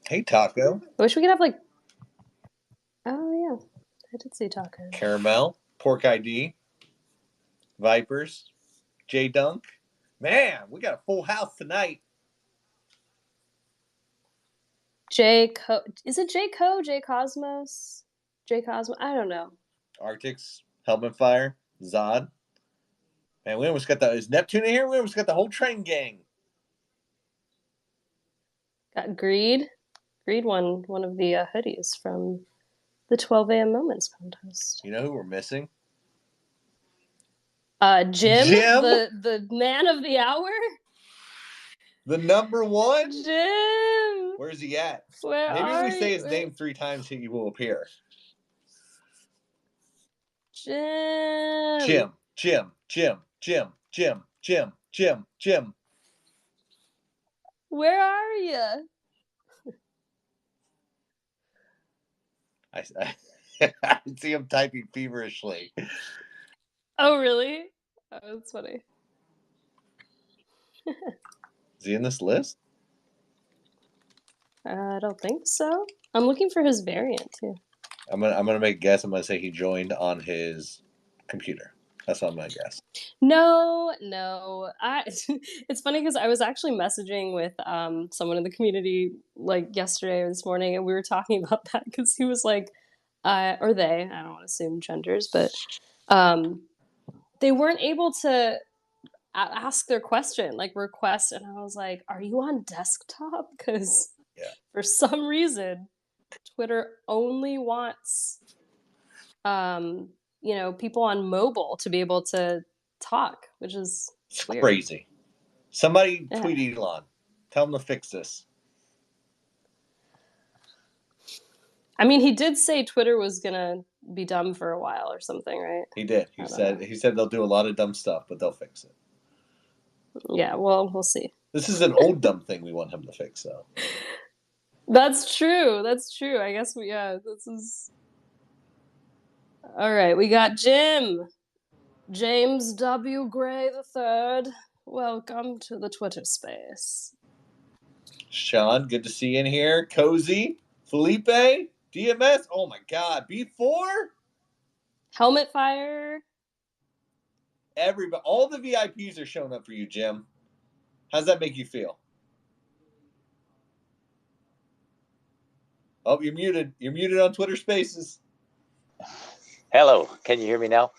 Hey, Taco. I wish we could have like. Oh yeah, I did see Taco. Caramel. Pork ID. Vipers. J Dunk. Man, we got a full house tonight. Is it J Co? J Cosmos? J Cosmos? I don't know. Arctics. Helmet Fire. Zod. Man, we almost got the. Is Neptune in here? We almost got the whole train gang. Got Greed. Greed won one of the hoodies from the 12 a.m. Moments contest. You know who we're missing? Jim, Jim? the man of the hour. The number one? Jim! Where's he at? Where Maybe are we say you? his name 3 times, he will appear. Jim. Jim. Where are you? I see him typing feverishly. Oh, really? Oh, that's funny. Is he in this list? I don't think so. I'm looking for his variant too. I'm gonna make a guess. I'm gonna say he joined on his computer. That's what I'm gonna guess. No. It's funny because I was actually messaging with someone in the community like yesterday or this morning, and we were talking about that because he was like, or they, I don't want to assume genders, but they weren't able to ask their question, like request, and I was like, "Are you on desktop?" Because for some reason, Twitter only wants, people on mobile to be able to talk, which is weird. Crazy. Somebody tweet Elon. Tell him to fix this. I mean, he did say Twitter was gonna be dumb for a while or something, right? He did. He said they'll do a lot of dumb stuff, but they'll fix it. Yeah, well, we'll see. This is an old dumb thing we want him to fix, though. That's true. I guess this is... All right, we got Jim. James W. Gray III. Welcome to the Twitter space. Sean, good to see you in here. Cozy. Felipe. DMS. Oh my God. B4. Helmet Fire. Everybody. All the VIPs are showing up for you, Jim. How's that make you feel? Oh, you're muted. You're muted on Twitter Spaces. Hello. Can you hear me now?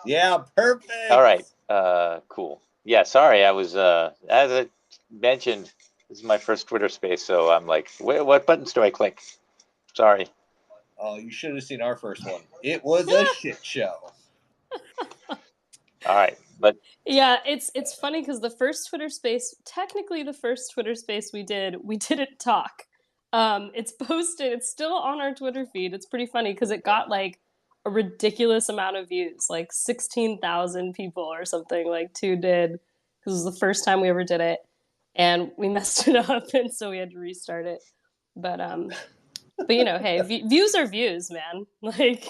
Yeah, perfect. All right. Cool. Yeah, sorry. I was, as I mentioned, this is my first Twitter space, so I'm like, what buttons do I click? Sorry. Oh, you should have seen our first one. It was a shit show. All right. But yeah, it's funny because technically the first Twitter space we didn't talk. It's posted, it's still on our Twitter feed. It's pretty funny because it got like a ridiculous amount of views, like 16,000 people or something, like tuned in, because it was the first time we ever did it, and we messed it up, and so we had to restart it. But hey, views are views, man. Like,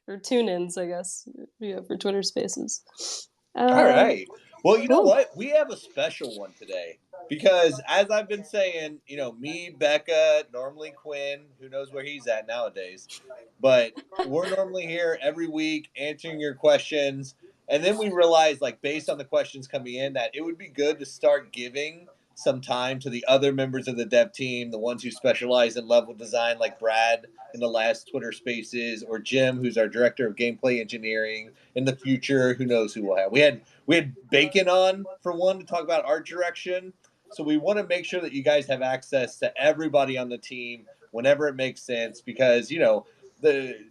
or tune-ins, I guess, for Twitter Spaces. All right. Well, you know what? We have a special one today because, as I've been saying, me, Becca, normally Quinn, who knows where he's at nowadays, but we're normally here every week answering your questions. And then we realized, like, based on the questions coming in, that it would be good to start giving some time to the other members of the dev team, the ones who specialize in level design, like Brad in the last Twitter Spaces, or Jim, who's our director of gameplay engineering. In the future, who knows who we'll have. We had Bacon on for one to talk about art direction. So we want to make sure that you guys have access to everybody on the team whenever it makes sense, because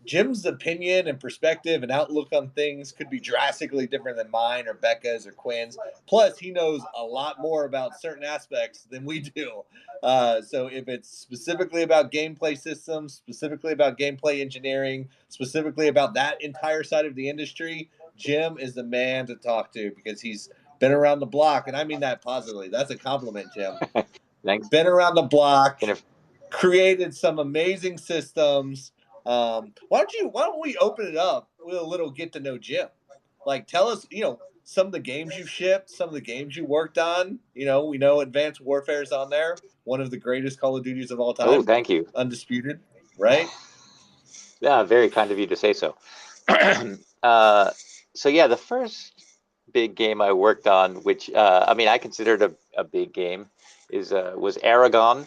Jim's opinion and perspective and outlook on things could be drastically different than mine or Becca's or Quinn's. Plus, he knows a lot more about certain aspects than we do. So if it's specifically about gameplay systems, specifically about gameplay engineering, specifically about that entire side of the industry, Jim is the man to talk to because he's been around the block. And I mean that positively. That's a compliment, Jim. Thanks. Been around the block, created some amazing systems. Why don't we open it up with a little get to know Jim? Like, tell us, some of the games you've shipped, some of the games you worked on. You know, we know Advanced Warfare is on there, one of the greatest Call of Duties of all time. Oh, thank you. Undisputed, right? Yeah, very kind of you to say so. So yeah, the first big game I worked on, which I mean I considered a big game, was Aragon.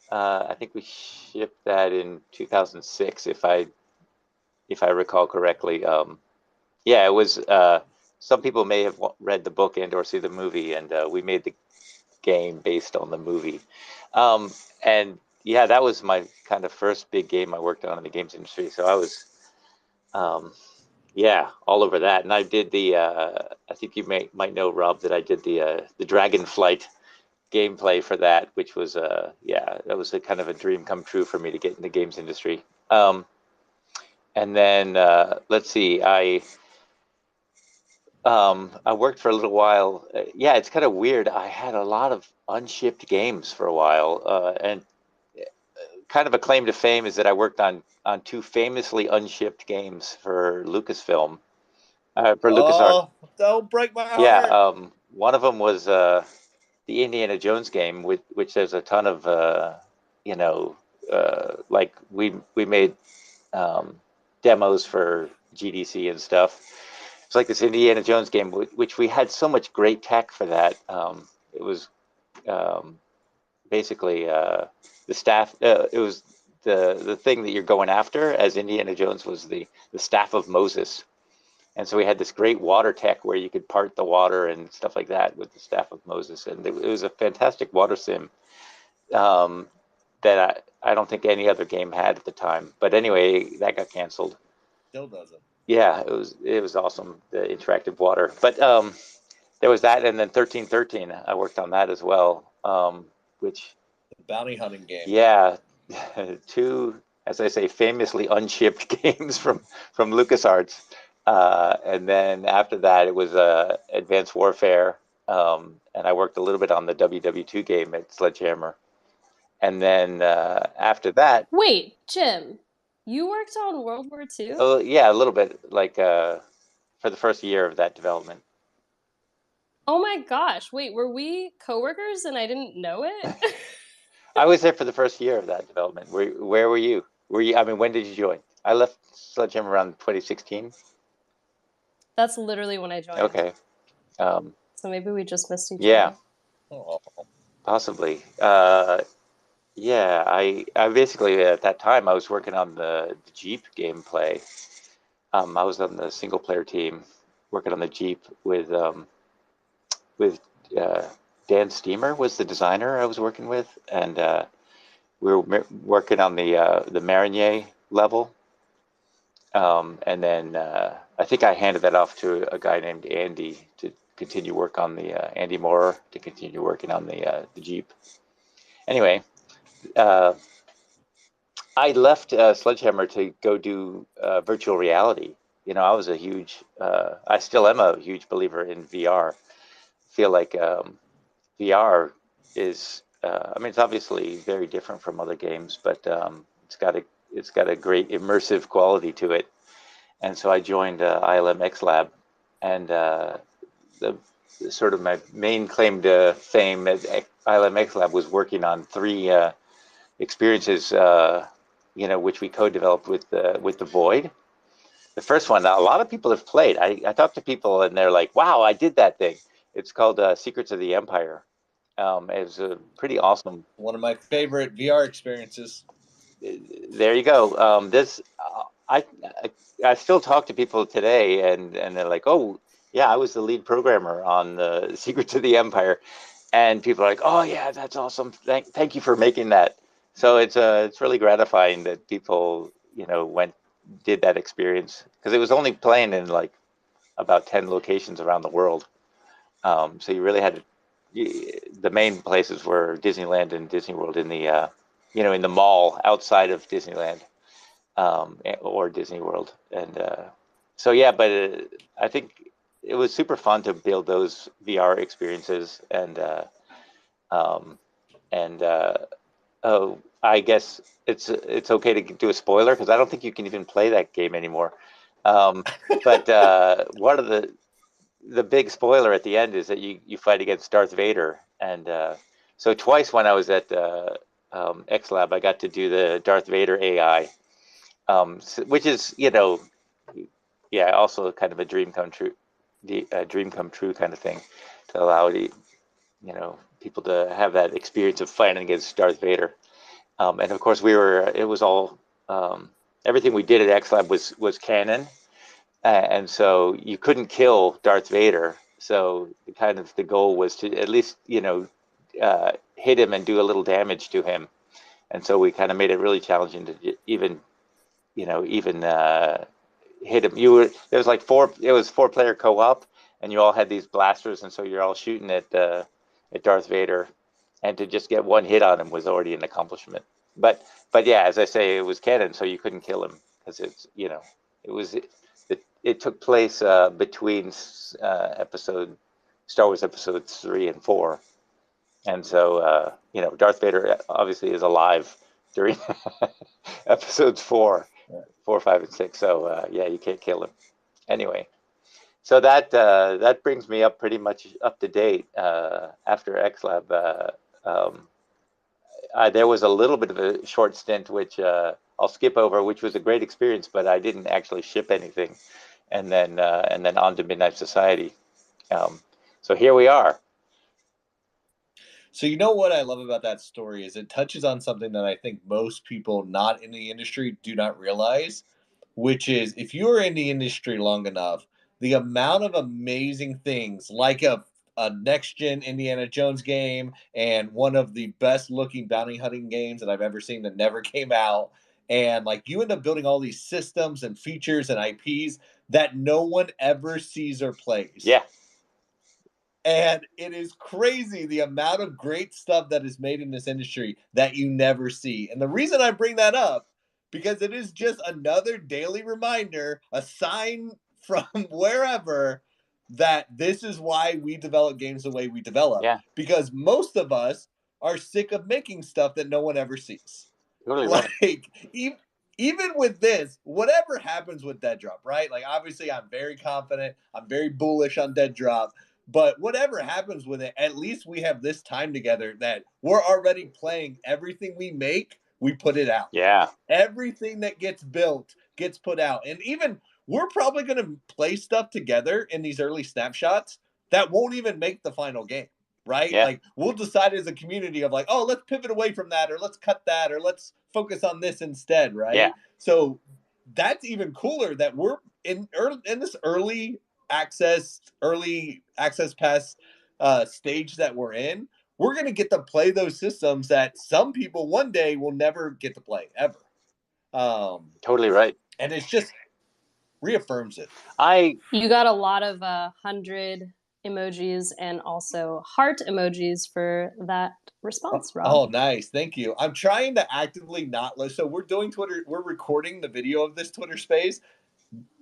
I think we shipped that in 2006, if I recall correctly. Yeah, it was. Some people may have read the book and or see the movie, and we made the game based on the movie. And yeah, that was my kind of first big game I worked on in the games industry. So I was, yeah, all over that. And I did the. I think you might know, Rob, that I did the Dragonflight gameplay for that, which was yeah, that was a kind of a dream come true for me to get in the games industry. And then let's see, I worked for a little while. Yeah, it's kind of weird. I had a lot of unshipped games for a while, and kind of a claim to fame is that I worked on two famously unshipped games for Lucasfilm, for LucasArts. Oh, don't break my heart. Yeah, one of them was the Indiana Jones game, which there's a ton of, you know, like we made demos for GDC and stuff. It's like this Indiana Jones game, which we had so much great tech for that. It was basically the staff. It was the thing that you're going after as Indiana Jones was the staff of Moses. And so we had this great water tech where you could part the water and stuff like that with the staff of Moses. And it was a fantastic water sim that I don't think any other game had at the time. But anyway, that got canceled. Still doesn't. Yeah, it was awesome, the interactive water. But there was that, and then 1313. I worked on that as well, which the bounty hunting game. Yeah, two, as I say, famously unshipped games from LucasArts. And then after that, it was Advanced Warfare, and I worked a little bit on the WW2 game at Sledgehammer. And then after that, wait, Jim. You worked on World War II? Oh, yeah, a little bit, like for the first year of that development. Oh my gosh. Wait, were we coworkers and I didn't know it? I was there for the first year of that development. Where were you? I mean, when did you join? I left Sledgehammer around 2016. That's literally when I joined. Okay. So maybe we just missed each yeah. other. Oh. Possibly. Yeah, I basically at that time I was working on the Jeep gameplay. I was on the single player team working on the Jeep with Dan Steamer was the designer I was working with, and we were working on the Marinier level. And then I think I handed that off to a guy named Andy to continue work on the Andy Moore to continue working on the Jeep. Anyway. I left Sledgehammer to go do virtual reality. You know, I was a huge, I still am a huge believer in VR. I feel like VR is, I mean, it's obviously very different from other games, but it's got a great immersive quality to it. And so I joined ILM X Lab, and the sort of my main claim to fame at ILM X Lab was working on three experiences, you know, which we co-developed with the Void. The first one, a lot of people have played. I talked to people and they're like, "Wow, I did that thing." It's called Secrets of the Empire. It was a pretty awesome. One of my favorite VR experiences. There you go. I still talk to people today, and they're like, "Oh, yeah, I was the lead programmer on the Secrets of the Empire," and people are like, "Oh, yeah, that's awesome. Thank you for making that." So it's really gratifying that people, you know, did that experience, because it was only playing in like about 10 locations around the world. So you really had to. The main places were Disneyland and Disney World in the you know, in the mall outside of Disneyland or Disney World, and so yeah. But I think it was super fun to build those VR experiences, and oh, I guess it's okay to do a spoiler because I don't think you can even play that game anymore. But one of the big spoiler at the end is that you fight against Darth Vader, and so twice when I was at X Lab, I got to do the Darth Vader AI, which is yeah, also kind of a dream come true, dream come true kind of thing, to allow people to have that experience of fighting against Darth Vader. And of course, it was all, everything we did at X Lab was canon. And so you couldn't kill Darth Vader. So the goal was to at least, hit him and do a little damage to him. And so we kind of made it really challenging to even hit him. There was like it was 4-player co-op, and you all had these blasters. And so you're all shooting at Darth Vader, and to just get one hit on him was already an accomplishment. But yeah, as I say, it was canon, so you couldn't kill him because it took place between Star Wars episodes 3 and 4, and so Darth Vader obviously is alive during episodes 4, 5, and 6. So yeah, you can't kill him. Anyway, so that brings me up pretty much up to date after X Lab. There was a little bit of a short stint, which I'll skip over, which was a great experience, but I didn't actually ship anything. And then on to Midnight Society. So here we are. So what I love about that story is it touches on something that I think most people not in the industry do not realize, which is if you're in the industry long enough, the amount of amazing things like a next-gen Indiana Jones game and one of the best-looking bounty hunting games that I've ever seen that never came out, and like you end up building all these systems and features and IPs that no one ever sees or plays. Yeah. And it is crazy the amount of great stuff that is made in this industry that you never see. And the reason I bring that up, because it is just another daily reminder, a sign from wherever, that this is why we develop games the way we develop. Yeah. Because most of us are sick of making stuff that no one ever sees. Totally like, right. Even with this, whatever happens with Dead Drop, right? Like, obviously, I'm very confident. I'm very bullish on Dead Drop. But whatever happens with it, at least we have this time together that we're already playing everything we make, we put it out. Yeah. Everything that gets built gets put out. And even we're probably going to play stuff together in these early snapshots that won't even make the final game, right? Yeah. Like, we'll decide as a community of like, oh, let's pivot away from that, or let's cut that, or let's focus on this instead, right? Yeah. So that's even cooler that we're in this early access pass stage that we're in. We're going to get to play those systems that some people one day will never get to play ever. Totally right. And it's just reaffirms it. You got a lot of 100 emojis and also heart emojis for that response, Rob. Oh, nice. Thank you. I'm trying to actively not listen. So we're doing Twitter. We're recording the video of this Twitter space,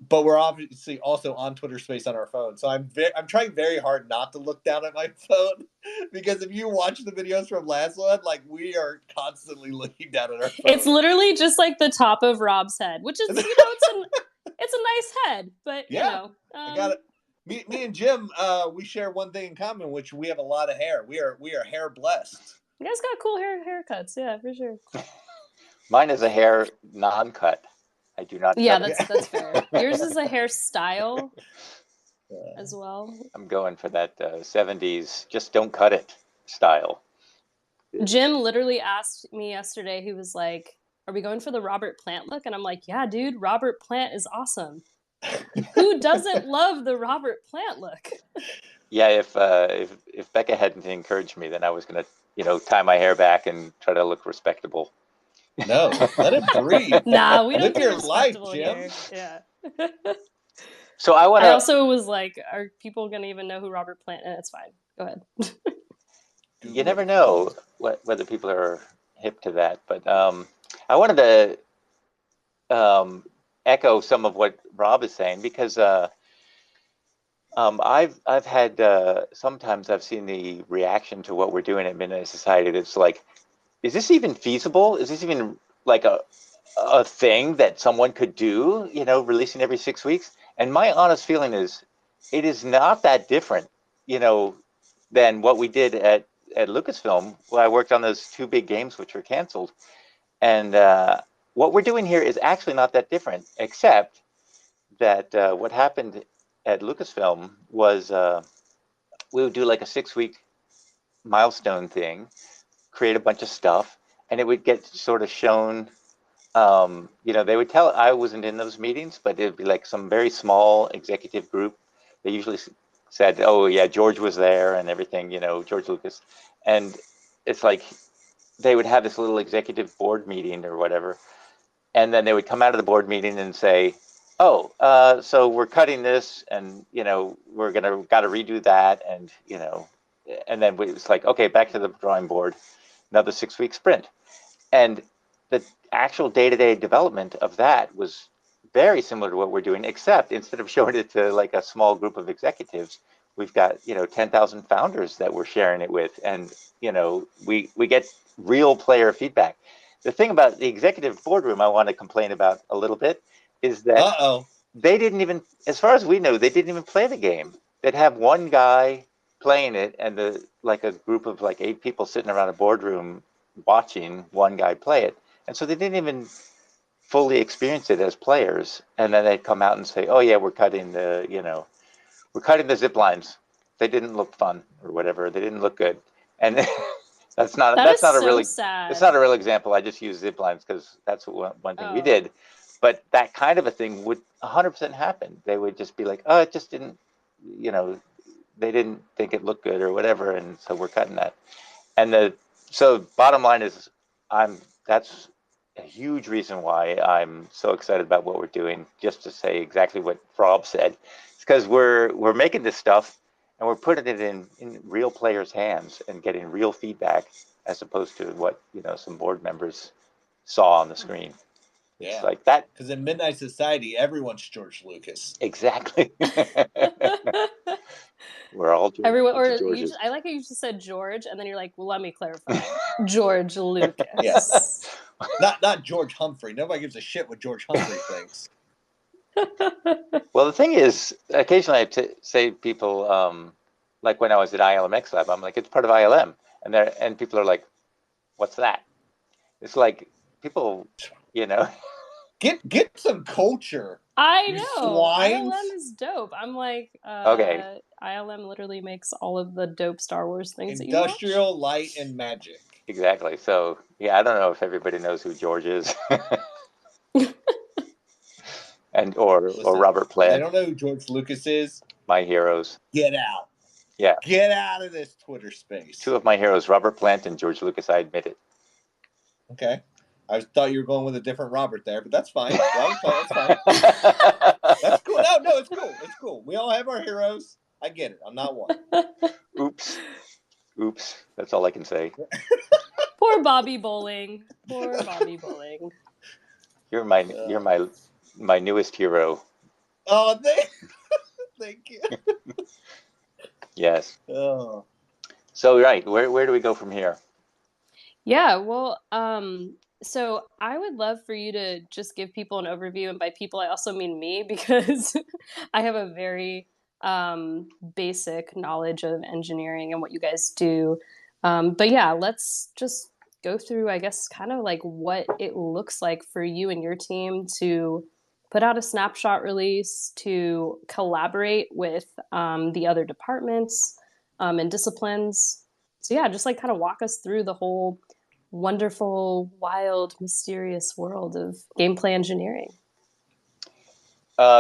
but we're obviously also on Twitter Space on our phone. So I'm trying very hard not to look down at my phone, because if you watch the videos from last one, like, we are constantly looking down at our phone. It's literally just like the top of Rob's head, which is, it's a nice head, but I got it. Me and Jim, we share one thing in common, which we have a lot of hair. We are hair blessed. You guys got cool haircuts, yeah, for sure. Mine is a hair non-cut. I do not. Yeah, that's fair. Yours is a hairstyle as well. I'm going for that 70s, just don't cut it style. Jim literally asked me yesterday, he was like, are we going for the Robert Plant look? And I'm like, yeah, dude, Robert Plant is awesome. Who doesn't love the Robert Plant look? Yeah, if Becca hadn't encouraged me, then I was going to, tie my hair back and try to look respectable. No, let it breathe. Nah, we don't live your life, Jim. Here. Yeah. So I also was like, are people going to even know who Robert Plant is? It's fine. Go ahead. You never know whether people are hip to that, but I wanted to echo some of what Rob is saying, because I've had sometimes I've seen the reaction to what we're doing at Midnight Society that's like, is this even feasible? Is this even like a thing that someone could do, releasing every 6 weeks? And my honest feeling is it is not that different, you know, than what we did at Lucasfilm. Well, I worked on those 2 big games which were canceled, and what we're doing here is actually not that different, except that what happened at Lucasfilm was we would do like a 6-week milestone thing, create a bunch of stuff, and it would get sort of shown. You know, they would tell, I wasn't in those meetings, but it'd be like some very small executive group. They usually said, oh yeah, George was there and everything, you know, George Lucas. And it's like, they would have this little executive board meeting or whatever. And then they would come out of the board meeting and say, oh, so we're cutting this, and, you know, we're got to redo that. And, you know, and then it's like, okay, back to the drawing board, another 6-week sprint. And the actual day-to-day development of that was very similar to what we're doing, except instead of showing it to like a small group of executives, we've got, you know, 10,000 founders that we're sharing it with. And, you know, we get real player feedback. The thing about the executive boardroom I want to complain about a little bit is that they didn't even, as far as we know, they didn't even play the game. They'd have one guy playing it and like a group of like 8 people sitting around a boardroom watching one guy play it. And so they didn't even fully experience it as players. And then they'd come out and say, oh yeah, we're cutting the zip lines. They didn't look fun or whatever. They didn't look good. And that's not a really sad. It's not a real example. I just use zip lines because that's one thing we did. But that kind of a thing would 100% happen. They would just be like, oh, it just didn't, you know, they didn't think it looked good or whatever, and so we're cutting that. And so bottom line is, that's a huge reason why I'm so excited about what we're doing. Just to say exactly what Rob said, it's because we're making this stuff and we're putting it in real players' hands and getting real feedback, as opposed to what, you know, some board members saw on the screen. Yeah, it's like that. Because in Midnight Society, everyone's George Lucas. Exactly. We're all George, everyone, or I like how you just said George, and then you're like, well, let me clarify, George Lucas. Yes. Not George Humphrey. Nobody gives a shit what George Humphrey thinks. Well, the thing is, occasionally I say to people, like when I was at ILMX Lab, I'm like, it's part of ILM, and people are like, what's that? It's like, people, you know. Get some culture. I you know. swines. ILM is dope. I'm like, Okay. ILM literally makes all of the dope Star Wars things. Industrial, that you light, and magic. Exactly. So yeah, I don't know if everybody knows who George is. And or Robert Plant. They don't know who George Lucas is. My heroes. Get out. Yeah. Get out of this Twitter space. 2 of my heroes, Robert Plant and George Lucas. I admit it. Okay. I thought you were going with a different Robert there, but that's fine. Robert Plant, that's fine. That's cool. No, it's cool. It's cool. We all have our heroes. I get it. I'm not one. Oops. That's all I can say. Poor Bobby Bowling. Poor Bobby Bowling. You're my newest hero. Oh, thank you. Yes. Oh. So right, where do we go from here? Yeah, well, so I would love for you to just give people an overview, and by people I also mean me, because I have a very basic knowledge of engineering and what you guys do. But yeah, let's just go through, I guess, kind of like what it looks like for you and your team to put out a snapshot release, to collaborate with the other departments and disciplines. So yeah, just like kind of walk us through the whole wonderful, wild, mysterious world of gameplay engineering.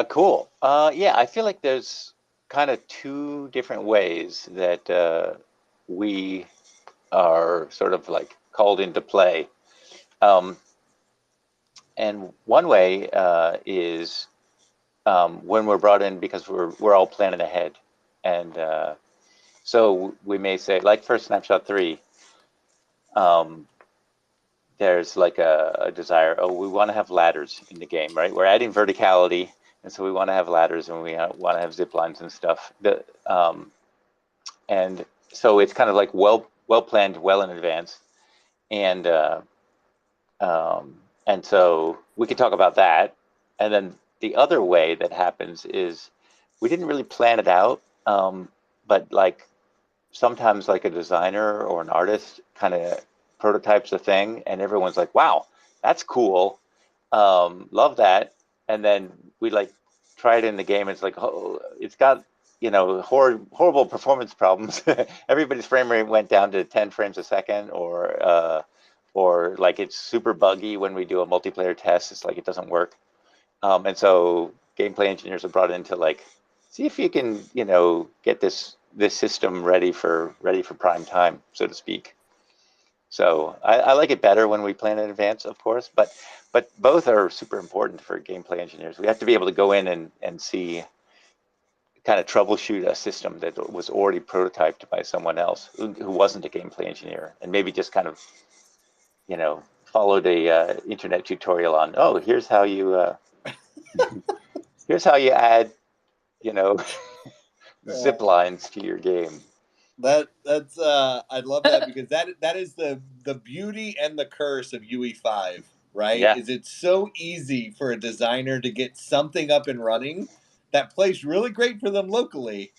Cool. Yeah, I feel like there's kind of 2 different ways that we are sort of like called into play. And one way is when we're brought in because we're all planning ahead. And so we may say, like for Snapshot 3, there's like a desire, we want to have ladders in the game, right? We're adding verticality, and so we want to have ladders, and we want to have zip lines and stuff. And so it's kind of like well planned, well in advance. And so we can talk about that. And then the other way that happens is we didn't really plan it out, but like sometimes like a designer or an artist kind of prototypes a thing and everyone's like, wow, that's cool. Love that. And then we like try it in the game. It's like, oh, it's got, horrible performance problems. Everybody's frame rate went down to 10 frames a second, or like it's super buggy when we do a multiplayer test. It's like it doesn't work. And so gameplay engineers are brought in to like see if you can, get this system ready for prime time, so to speak. So I like it better when we plan in advance, of course, but both are super important for gameplay engineers. We have to be able to go in and see, kind of troubleshoot a system that was already prototyped by someone else who wasn't a gameplay engineer, and maybe just kind of, followed a internet tutorial on, oh, here's how you add, zip lines to your game. That's I love that, because that is the beauty and the curse of UE5, right? Yeah. Is it's so easy for a designer to get something up and running that plays really great for them locally.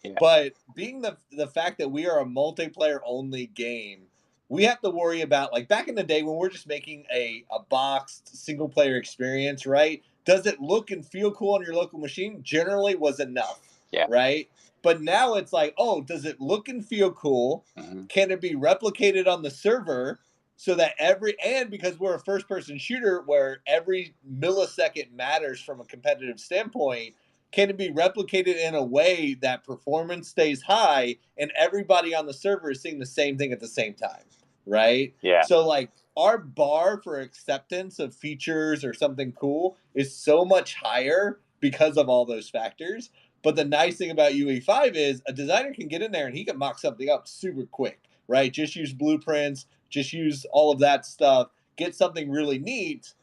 Yeah. But being the fact that we are a multiplayer only game, we have to worry about, like back in the day when we're just making a boxed single player experience, right? Does it look and feel cool on your local machine? Generally was enough. Yeah. Right? But now it's like, oh, does it look and feel cool? Mm-hmm. Can it be replicated on the server so that and because we're a first person shooter where every millisecond matters from a competitive standpoint, can it be replicated in a way that performance stays high and everybody on the server is seeing the same thing at the same time? Right? Yeah. So like our bar for acceptance of features or something cool is so much higher because of all those factors. But the nice thing about UE5 is a designer can get in there and he can mock something up super quick, right? Just use blueprints, just use all of that stuff, get something really neat.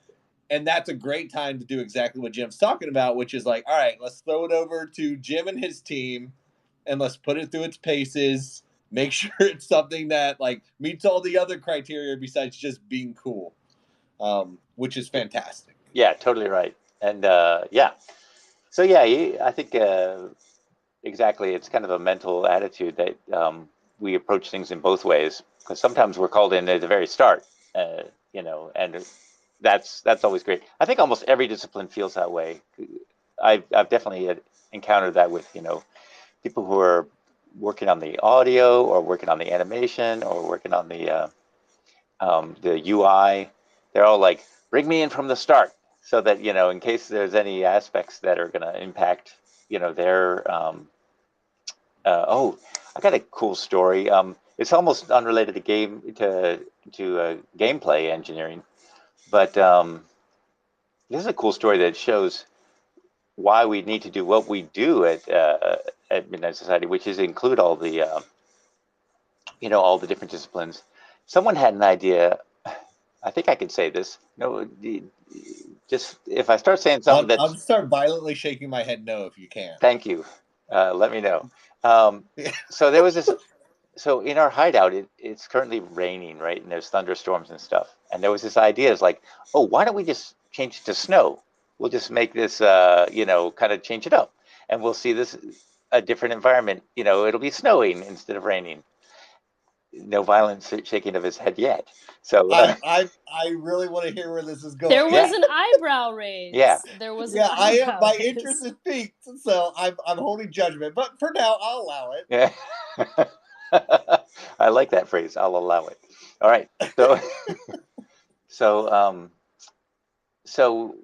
And that's a great time to do exactly what Jim's talking about, which is like, all right, let's throw it over to Jim and his team and let's put it through its paces. Make sure it's something that like meets all the other criteria besides just being cool, which is fantastic. Yeah, totally right. And yeah. So yeah, I think exactly. It's kind of a mental attitude that we approach things in both ways, because sometimes we're called in at the very start, and that's always great. I think almost every discipline feels that way. I've definitely encountered that with people who are working on the audio or working on the animation or working on the UI. They're all like, bring me in from the start, so that in case there's any aspects that are going to impact their oh, I got a cool story. It's almost unrelated to gameplay engineering, but this is a cool story that shows why we need to do what we do at Midnight Society, which is include all the all the different disciplines. Someone had an idea. I think I can say this. Just if I start saying something I'll start violently shaking my head no if you can. Thank you. Let me know. So there was this. So in our hideout, it's currently raining, right? And there's thunderstorms and stuff. And there was this idea, is like, oh, why don't we just change it to snow? We'll just make this, kind of change it up, and we'll see this a different environment. It'll be snowing instead of raining. No violent shaking of his head yet. So I really want to hear where this is going. There was an eyebrow raise. Yeah. There was an eyebrow my raise. interest is piqued, so I'm holding judgment. But for now, I'll allow it. Yeah. I like that phrase. I'll allow it. All right. So so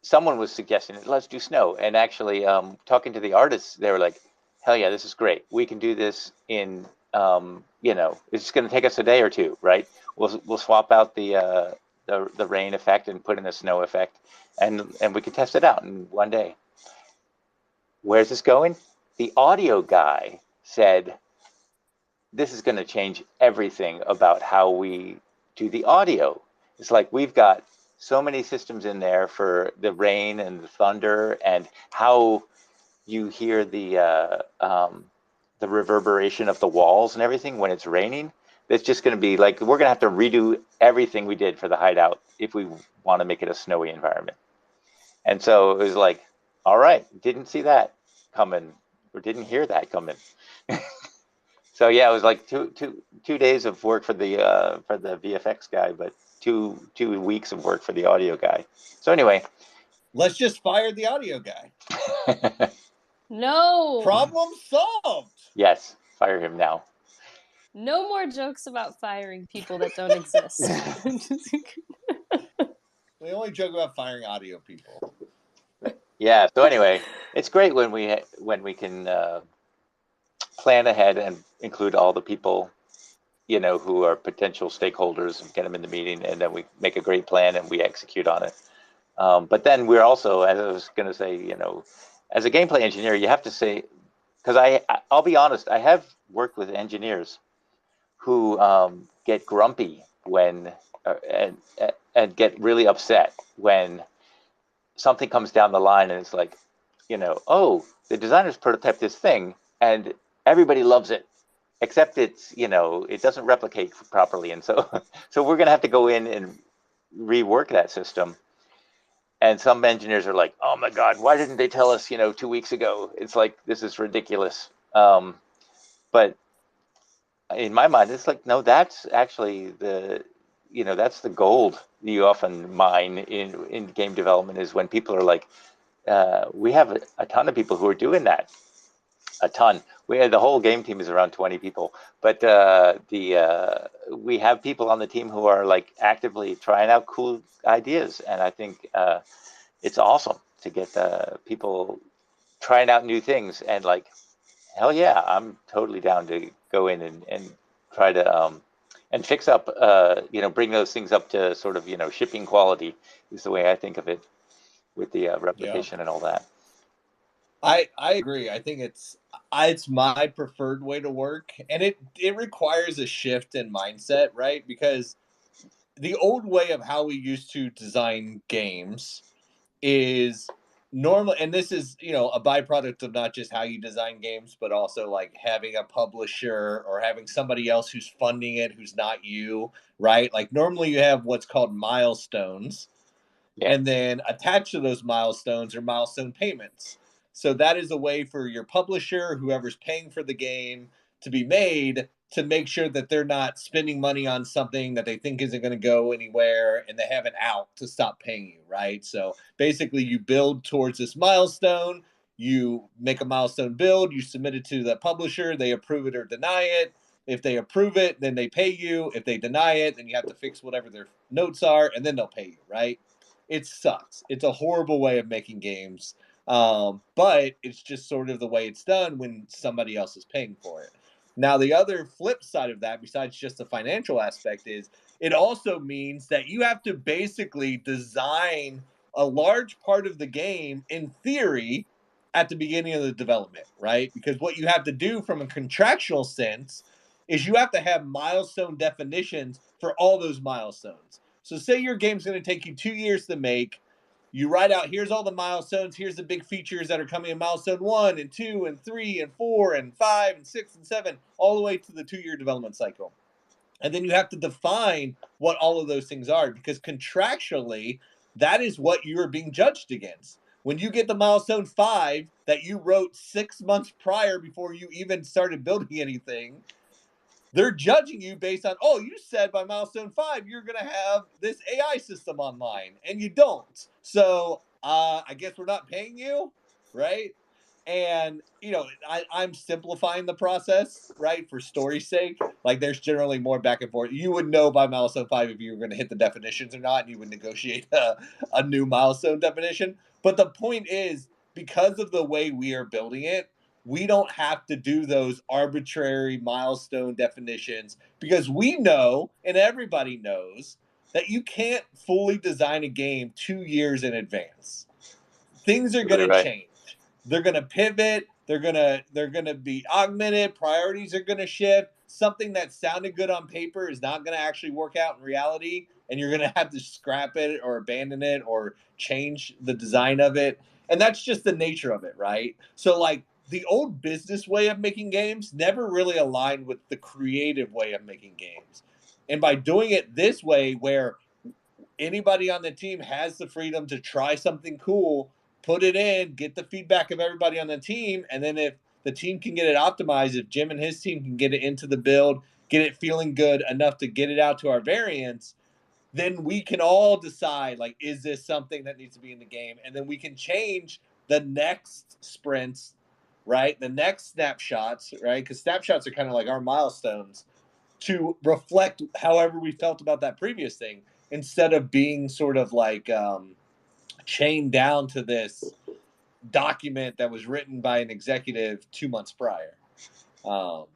someone was suggesting, let's do snow. And actually, talking to the artists, they were like, hell yeah, this is great. We can do this in, it's going to take us a day or two, right? We'll swap out the rain effect and put in the snow effect, and we can test it out in one day. Where's this going? The audio guy said, this is going to change everything about how we do the audio. It's like we've got so many systems in there for the rain and the thunder and how you hear the reverberation of the walls and everything when it's raining. It's just going to be like, we're going to have to redo everything we did for the hideout if we want to make it a snowy environment. And so it was like, all right, didn't see that coming or didn't hear that coming. So yeah, it was like two days of work for the VFX guy, but two weeks of work for the audio guy. So anyway, let's just fire the audio guy. No. Problem solved. Yes, fire him now. No more jokes about firing people that don't exist. We only joke about firing audio people. Yeah. So anyway, it's great when we can plan ahead and include all the people, who are potential stakeholders, and get them in the meeting, and then we make a great plan and we execute on it. But then we're also, as I was going to say, as a gameplay engineer, you have to say, because I'll be honest, I have worked with engineers who get grumpy when and get really upset when something comes down the line and it's like, oh, the designers prototyped this thing and everybody loves it, except it's, it doesn't replicate properly. And so we're going to have to go in and rework that system. And some engineers are like, oh my God, why didn't they tell us, 2 weeks ago? It's like, this is ridiculous. But in my mind, it's like, no, that's actually that's the gold you often mine in game development, is when people are like, we have a ton of people who are doing that. A ton. The whole game team is around 20 people, but we have people on the team who are like actively trying out cool ideas, and I think it's awesome to get people trying out new things. And like, hell yeah, I'm totally down to go in and try to and fix up, bring those things up to sort of, shipping quality is the way I think of it, with the replication and all that. I agree. I think it's my preferred way to work, and it requires a shift in mindset, right? Because the old way of how we used to design games is normal, and this is a byproduct of not just how you design games, but also like having a publisher or having somebody else who's funding it who's not you, right? Like normally you have what's called milestones, and then attached to those milestones are milestone payments. So that is a way for your publisher, whoever's paying for the game, to be made to make sure that they're not spending money on something that they think isn't going to go anywhere, and they have an out to stop paying you, right? So basically you build towards this milestone, you make a milestone build, you submit it to the publisher, they approve it or deny it. If they approve it, then they pay you. If they deny it, then you have to fix whatever their notes are, and then they'll pay you, right? It sucks. It's a horrible way of making games. But it's just sort of the way it's done when somebody else is paying for it. Now, the other flip side of that, besides just the financial aspect, is it also means that you have to basically design a large part of the game, in theory, at the beginning of the development, right? Because what you have to do from a contractual sense is you have to have milestone definitions for all those milestones. So say your game's going to take you 2 years to make. You write out, here's all the milestones, here's the big features that are coming in milestone 1 and 2 and 3 and 4 and 5 and 6 and 7, all the way to the 2-year development cycle. And then you have to define what all of those things are, because contractually, that is what you are being judged against. When you get the milestone 5 that you wrote 6 months prior before you even started building anything, they're judging you based on, oh, you said by milestone 5 you're going to have this AI system online, and you don't. So I guess we're not paying you, right? And, I'm simplifying the process, right, for story's sake. Like, there's generally more back and forth. You would know by milestone 5 if you were going to hit the definitions or not, and you would negotiate a new milestone definition. But the point is, because of the way we are building it, we don't have to do those arbitrary milestone definitions, because we know, and everybody knows, that you can't fully design a game 2 years in advance. Things are going to change. They're going to pivot. They're going to be augmented. Priorities are going to shift. Something that sounded good on paper is not going to actually work out in reality, and you're going to have to scrap it or abandon it or change the design of it. And that's just the nature of it, right? So, like, the old business way of making games never really aligned with the creative way of making games. And by doing it this way, where anybody on the team has the freedom to try something cool, put it in, get the feedback of everybody on the team, and then if the team can get it optimized, if Jim and his team can get it into the build, get it feeling good enough to get it out to our variants, then we can all decide, like, is this something that needs to be in the game? And then we can change the next sprints, right? The next snapshots, right? Because snapshots are kind of like our milestones to reflect however we felt about that previous thing instead of being sort of like chained down to this document that was written by an executive 2 months prior. So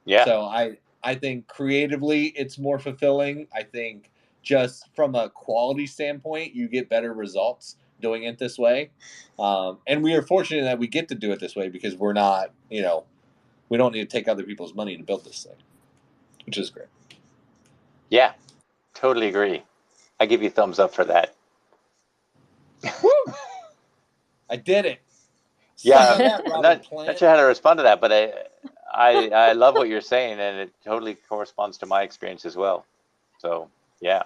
I think creatively it's more fulfilling. I think just from a quality standpoint, you get better results doing it this way. And we are fortunate that we get to do it this way because we're not, we don't need to take other people's money to build this thing, which is great. Yeah, totally agree. I give you thumbs up for that. Woo! I did it. Yeah, that, I'm not sure how to respond to that, but I love what you're saying, and it totally corresponds to my experience as well. So yeah,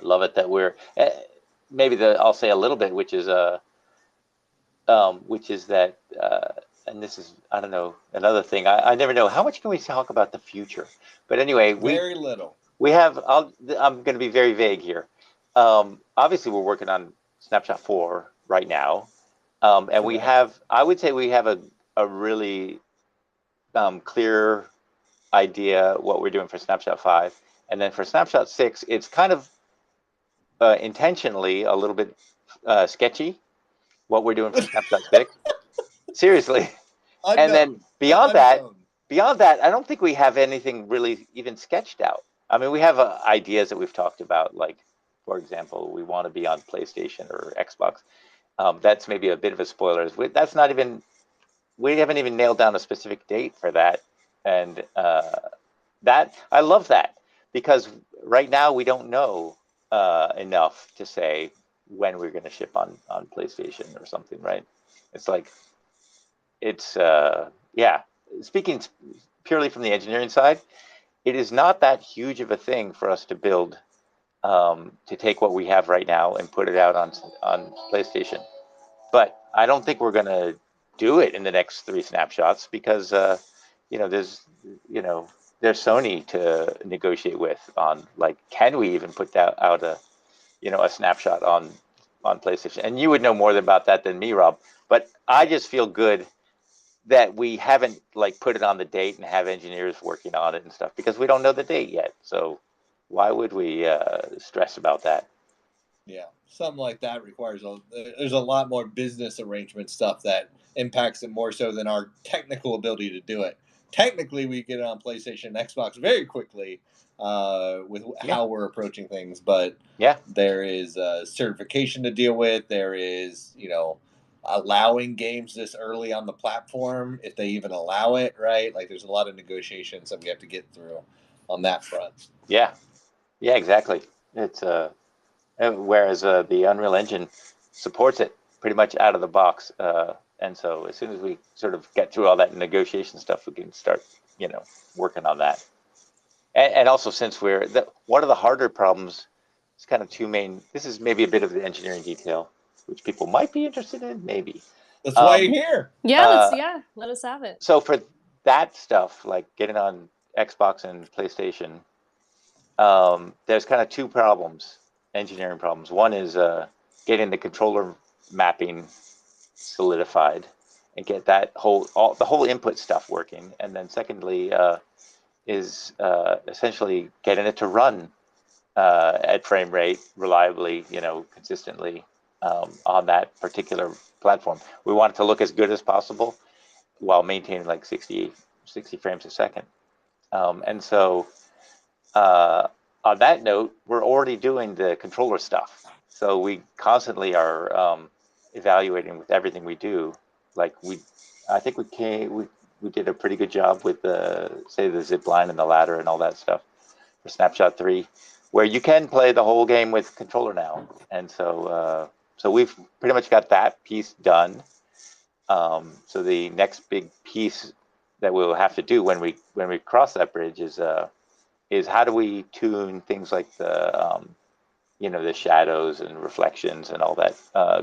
love it that we're maybe I'll say a little bit, which is that, and this is, I don't know, another thing. I never know how much can we talk about the future, but anyway, very little. We have. I'm going to be very vague here. Obviously, we're working on Snapshot 4 right now. And we have, I would say we have a really clear idea what we're doing for Snapshot 5. And then for Snapshot 6, it's kind of intentionally a little bit sketchy what we're doing for Snapshot 6. Seriously. And then beyond that, I don't think we have anything really even sketched out. I mean, we have ideas that we've talked about, like, for example, we want to be on PlayStation or Xbox. That's maybe a bit of a spoiler. That's not even, we haven't even nailed down a specific date for that. And that, I love that, because right now we don't know enough to say when we're going to ship on PlayStation or something, right? It's like, speaking purely from the engineering side, it is not that huge of a thing for us to build, to take what we have right now and put it out on PlayStation. But I don't think we're going to do it in the next 3 snapshots because, there's Sony to negotiate with on, like, can we even put that out a snapshot on PlayStation? And you would know more about that than me, Rob. But I just feel good that we haven't, like, put it on the date and have engineers working on it and stuff, because we don't know the date yet. So why would we stress about that? Yeah, something like that requires there's a lot more business arrangement stuff that impacts it more so than our technical ability to do it. Technically, we get it on PlayStation and Xbox very quickly with how we're approaching things, but there is certification to deal with. There is, allowing games this early on the platform, if they even allow it, right? Like, there's a lot of negotiations that we have to get through on that front. Yeah, exactly. It's whereas the Unreal Engine supports it pretty much out of the box, and so as soon as we sort of get through all that negotiation stuff, we can start, working on that. And also, since one of the harder problems, it's kind of two main. This is maybe a bit of the engineering detail, which people might be interested in, maybe. That's why you're here. Yeah, let us have it. So for that stuff, like getting on Xbox and PlayStation, there's kind of 2 engineering problems. One is getting the controller mapping solidified and get that the whole input stuff working. And then secondly is essentially getting it to run at frame rate reliably, consistently on that particular platform. We want it to look as good as possible while maintaining like 60 frames a second. And so on that note, we're already doing the controller stuff. So we constantly are evaluating with everything we do. Like I think we did a pretty good job with the zip line and the ladder and all that stuff for Snapshot 3, where you can play the whole game with controller now. And so we've pretty much got that piece done. So the next big piece that we'll have to do when we cross that bridge is how do we tune things like the the shadows and reflections and all that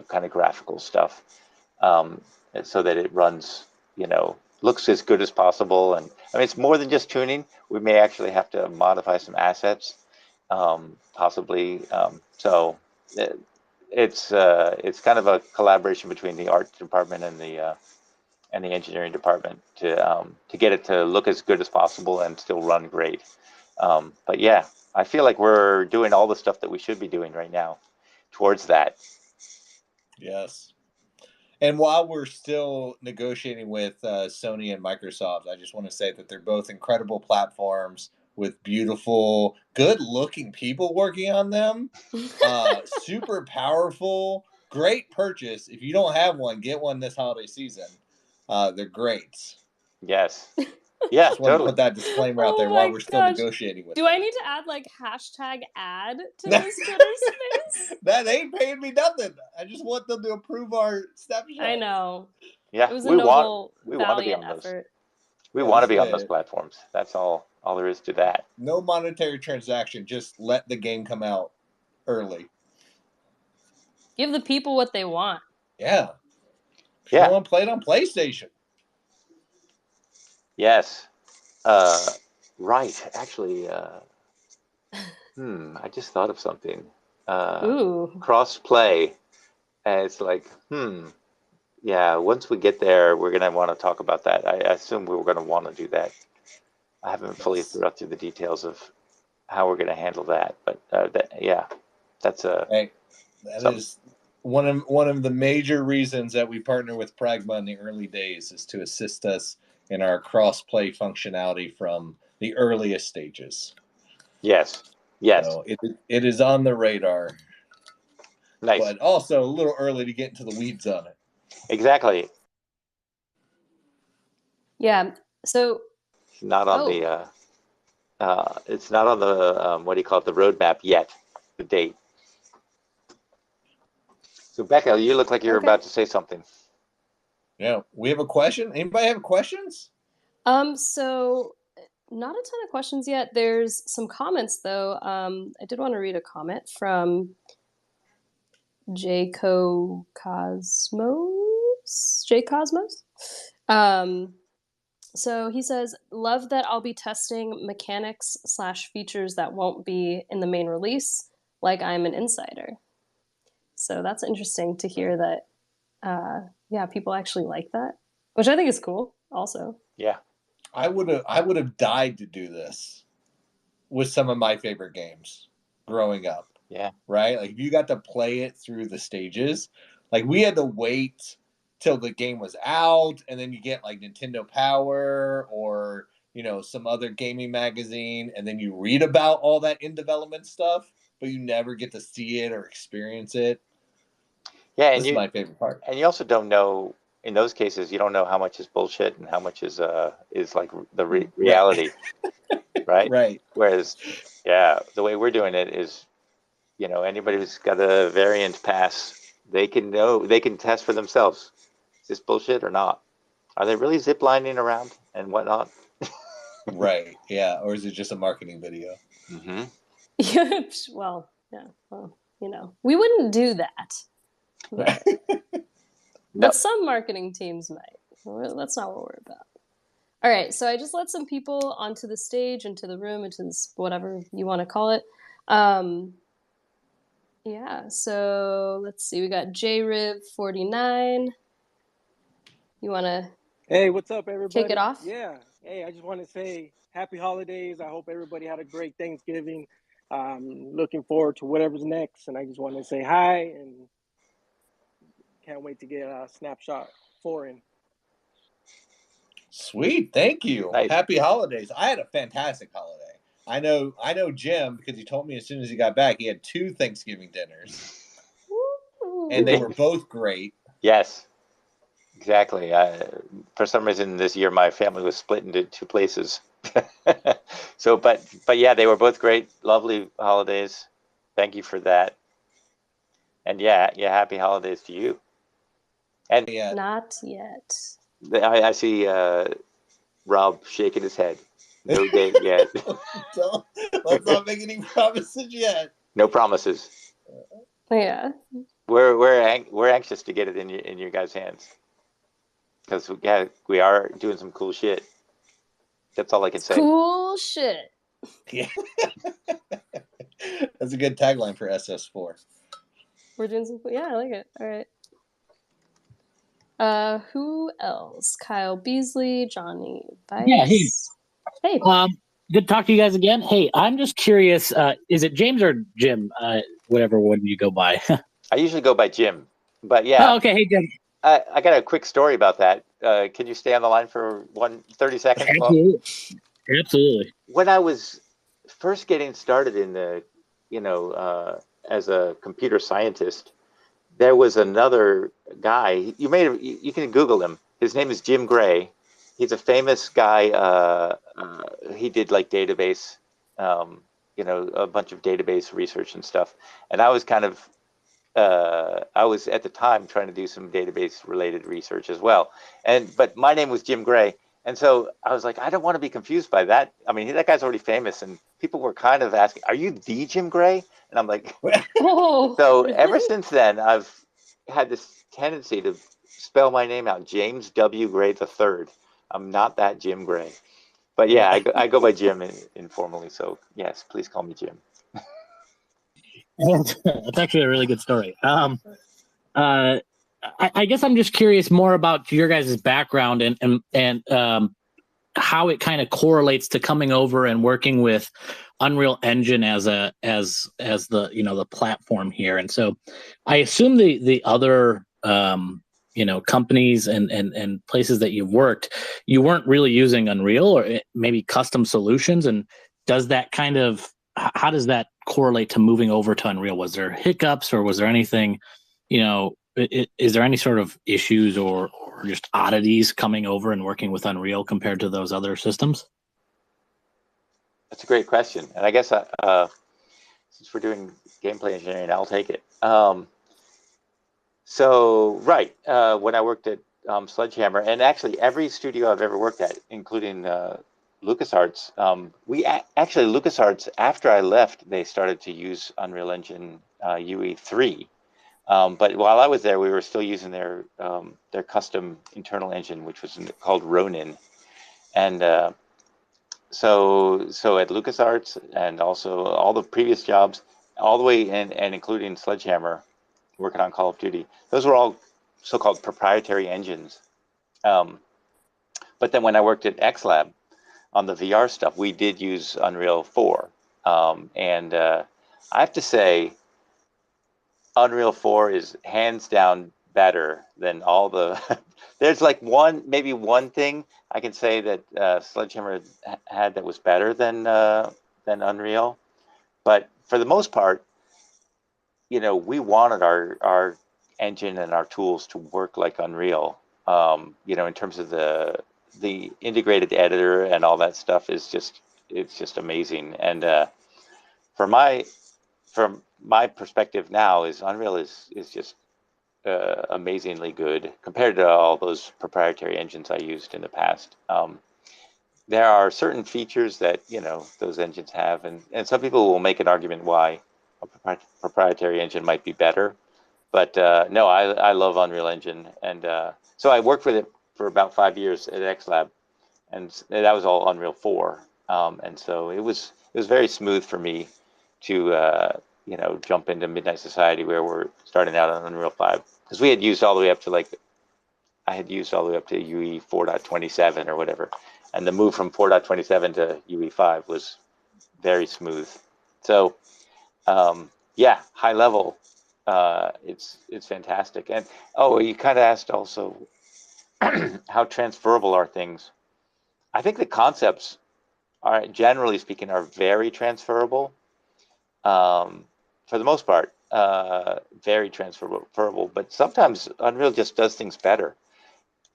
kind of graphical stuff, so that it runs, looks as good as possible. And I mean, it's more than just tuning. We may actually have to modify some assets, possibly. So it's kind of a collaboration between the art department and the engineering department to get it to look as good as possible and still run great. But yeah, I feel like we're doing all the stuff that we should be doing right now towards that. Yes. And while we're still negotiating with Sony and Microsoft, I just want to say that they're both incredible platforms with beautiful, good-looking people working on them. Super powerful, great purchase. If you don't have one, get one this holiday season. They're great. Yes. Yeah, just want totally. to put that disclaimer out there while we're still negotiating with Do them. I need to add like hashtag ad to this Twitter space? That ain't paying me nothing. I just want them to approve our snapshot. I know. Yeah, it was a noble, valiant effort. Those. We want to be on those platforms. That's all there is to that. No monetary transaction. Just let the game come out early. Give the people what they want. Yeah. People want to play it on PlayStation. Yes. Right. Actually, I just thought of something. Cross-play. And it's like, yeah, once we get there, we're going to want to talk about that. I assume we were going to want to do that. I haven't fully thought through the details of how we're going to handle that. But that's that is one of the major reasons that we partner with Pragma in the early days, is to assist us in our cross-play functionality from the earliest stages. Yes. So it is on the radar. Nice. But also a little early to get into the weeds on it. Exactly. Yeah. So it's not on the it's not on the what do you call it, the roadmap yet, the date. So Becca, you look like you're about to say something. Yeah, we have a question. Anybody have questions? So not a ton of questions yet. There's some comments though. I did want to read a comment from J Cosmos. So he says, love that I'll be testing mechanics / features that won't be in the main release, like I'm an insider. So that's interesting to hear that, people actually like that, which I think is cool also. Yeah. I would have died to do this with some of my favorite games growing up. Yeah. Right? Like if you got to play it through the stages, like we had to wait till the game was out, and then you get like Nintendo Power or, some other gaming magazine, and then you read about all that in development stuff, but you never get to see it or experience it. Yeah, this is my favorite part. And you also don't know, in those cases, you don't know how much is bullshit and how much is like the reality. Right? Right. Whereas, the way we're doing it is, anybody who's got a variant pass, they can test for themselves. Is this bullshit or not? Are they really ziplining around and whatnot? Right. Yeah. Or is it just a marketing video? Mm-hmm. Well, we wouldn't do that. But some marketing teams might. That's not what we're about. All right. So I just let some people onto the stage, into the room, into this, whatever you want to call it. So let's see. We got JRiv49. You want to? Hey, what's up, everybody? Kick it off? Yeah. Hey, I just want to say happy holidays. I hope everybody had a great Thanksgiving. Looking forward to whatever's next. And I just want to say hi and can't wait to get a snapshot foreign. Sweet. Thank you. Nice. Happy holidays. I had a fantastic holiday. I know Jim, because he told me as soon as he got back, he had 2 Thanksgiving dinners. And they were both great. Yes. Exactly. For some reason this year, my family was split into 2 places. So, but yeah, they were both great, lovely holidays. Thank you for that. And happy holidays to you. And not yet. I see Rob shaking his head. No date yet. Let's not make any promises yet. No promises. Yeah. We're anxious to get it in your guys' hands because we are doing some cool shit. That's all I can say. Cool shit. Yeah. That's a good tagline for SS4. We're doing some. Yeah, I like it. All right. Who else? Kyle Beasley, Johnny Vice. Yeah, Hey. Good to talk to you guys again. Hey, I'm just curious. Is it James or Jim? Whatever one you go by. I usually go by Jim, but yeah. Oh, okay. Hey, Jim. I got a quick story about that. Can you stay on the line for 30 seconds? Absolutely. Absolutely. When I was first getting started in the, as a computer scientist, there was another guy. You can Google him. His name is Jim Gray. He's a famous guy. He did like database, a bunch of database research and stuff. And I was I was at the time trying to do some database related research as well. But my name was Jim Gray. And so I was like, I don't want to be confused by that. I mean, that guy's already famous, and people were kind of asking, "Are you the Jim Gray?" And I'm like, oh, so really? ever since then, I've had this tendency to spell my name out, James W. Gray III. I'm not that Jim Gray, but yeah, I go by Jim informally. So yes, please call me Jim. That's actually a really good story. I guess I'm just curious more about your guys' background and how it kind of correlates to coming over and working with Unreal Engine as the the platform here. And so I assume the other companies and places that you've worked, you weren't really using Unreal or maybe custom solutions. And how does that correlate to moving over to Unreal? Was there hiccups or was there anything, is there any sort of issues or just oddities coming over and working with Unreal compared to those other systems? That's a great question. And I guess since we're doing gameplay engineering, I'll take it. When I worked at Sledgehammer, and actually every studio I've ever worked at, including LucasArts, LucasArts, after I left, they started to use Unreal Engine UE3. But while I was there, we were still using their custom internal engine, which was called Ronin. And so at LucasArts and also all the previous jobs, all the way and including Sledgehammer, working on Call of Duty, those were all so-called proprietary engines. But then when I worked at XLab on the VR stuff, we did use Unreal 4. And I have to say, Unreal 4 is hands down better than all the... There's like maybe one thing I can say that Sledgehammer had that was better than Unreal. But for the most part, we wanted our engine and our tools to work like Unreal. In terms of the integrated editor and all that stuff it's just amazing. And from my perspective now, is Unreal is just amazingly good compared to all those proprietary engines I used in the past. There are certain features that those engines have, and some people will make an argument why a proprietary engine might be better, but no, I love Unreal Engine, and so I worked with it for about 5 years at XLab, and that was all Unreal 4, and so it was very smooth for me to jump into Midnight Society, where we're starting out on Unreal 5, because we had used all the way up to UE 4.27 or whatever, and the move from 4.27 to UE 5 was very smooth. So high level, it's fantastic. And you kind of asked also how transferable are things. I think the concepts are, generally speaking, are very transferable. For the most part, very transferable, but sometimes Unreal just does things better.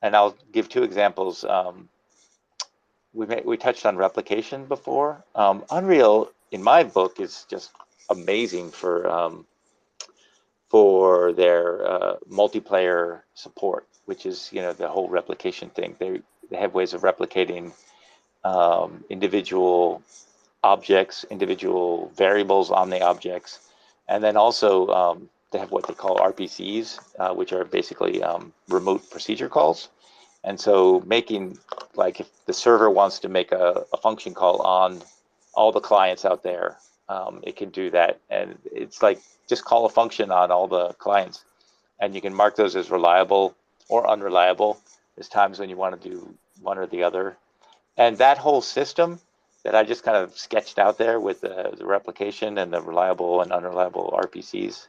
And I'll give two examples. We touched on replication before. Unreal, in my book, is just amazing for their multiplayer support, which is the whole replication thing. They have ways of replicating individual objects, individual variables on the objects, And then also they have what they call RPCs, which are basically remote procedure calls. And so making, like, if the server wants to make a function call on all the clients out there, it can do that. And it's like, just call a function on all the clients, and you can mark those as reliable or unreliable. There's times when you want to do one or the other. And that whole system that I just kind of sketched out there with the replication and the reliable and unreliable RPCs,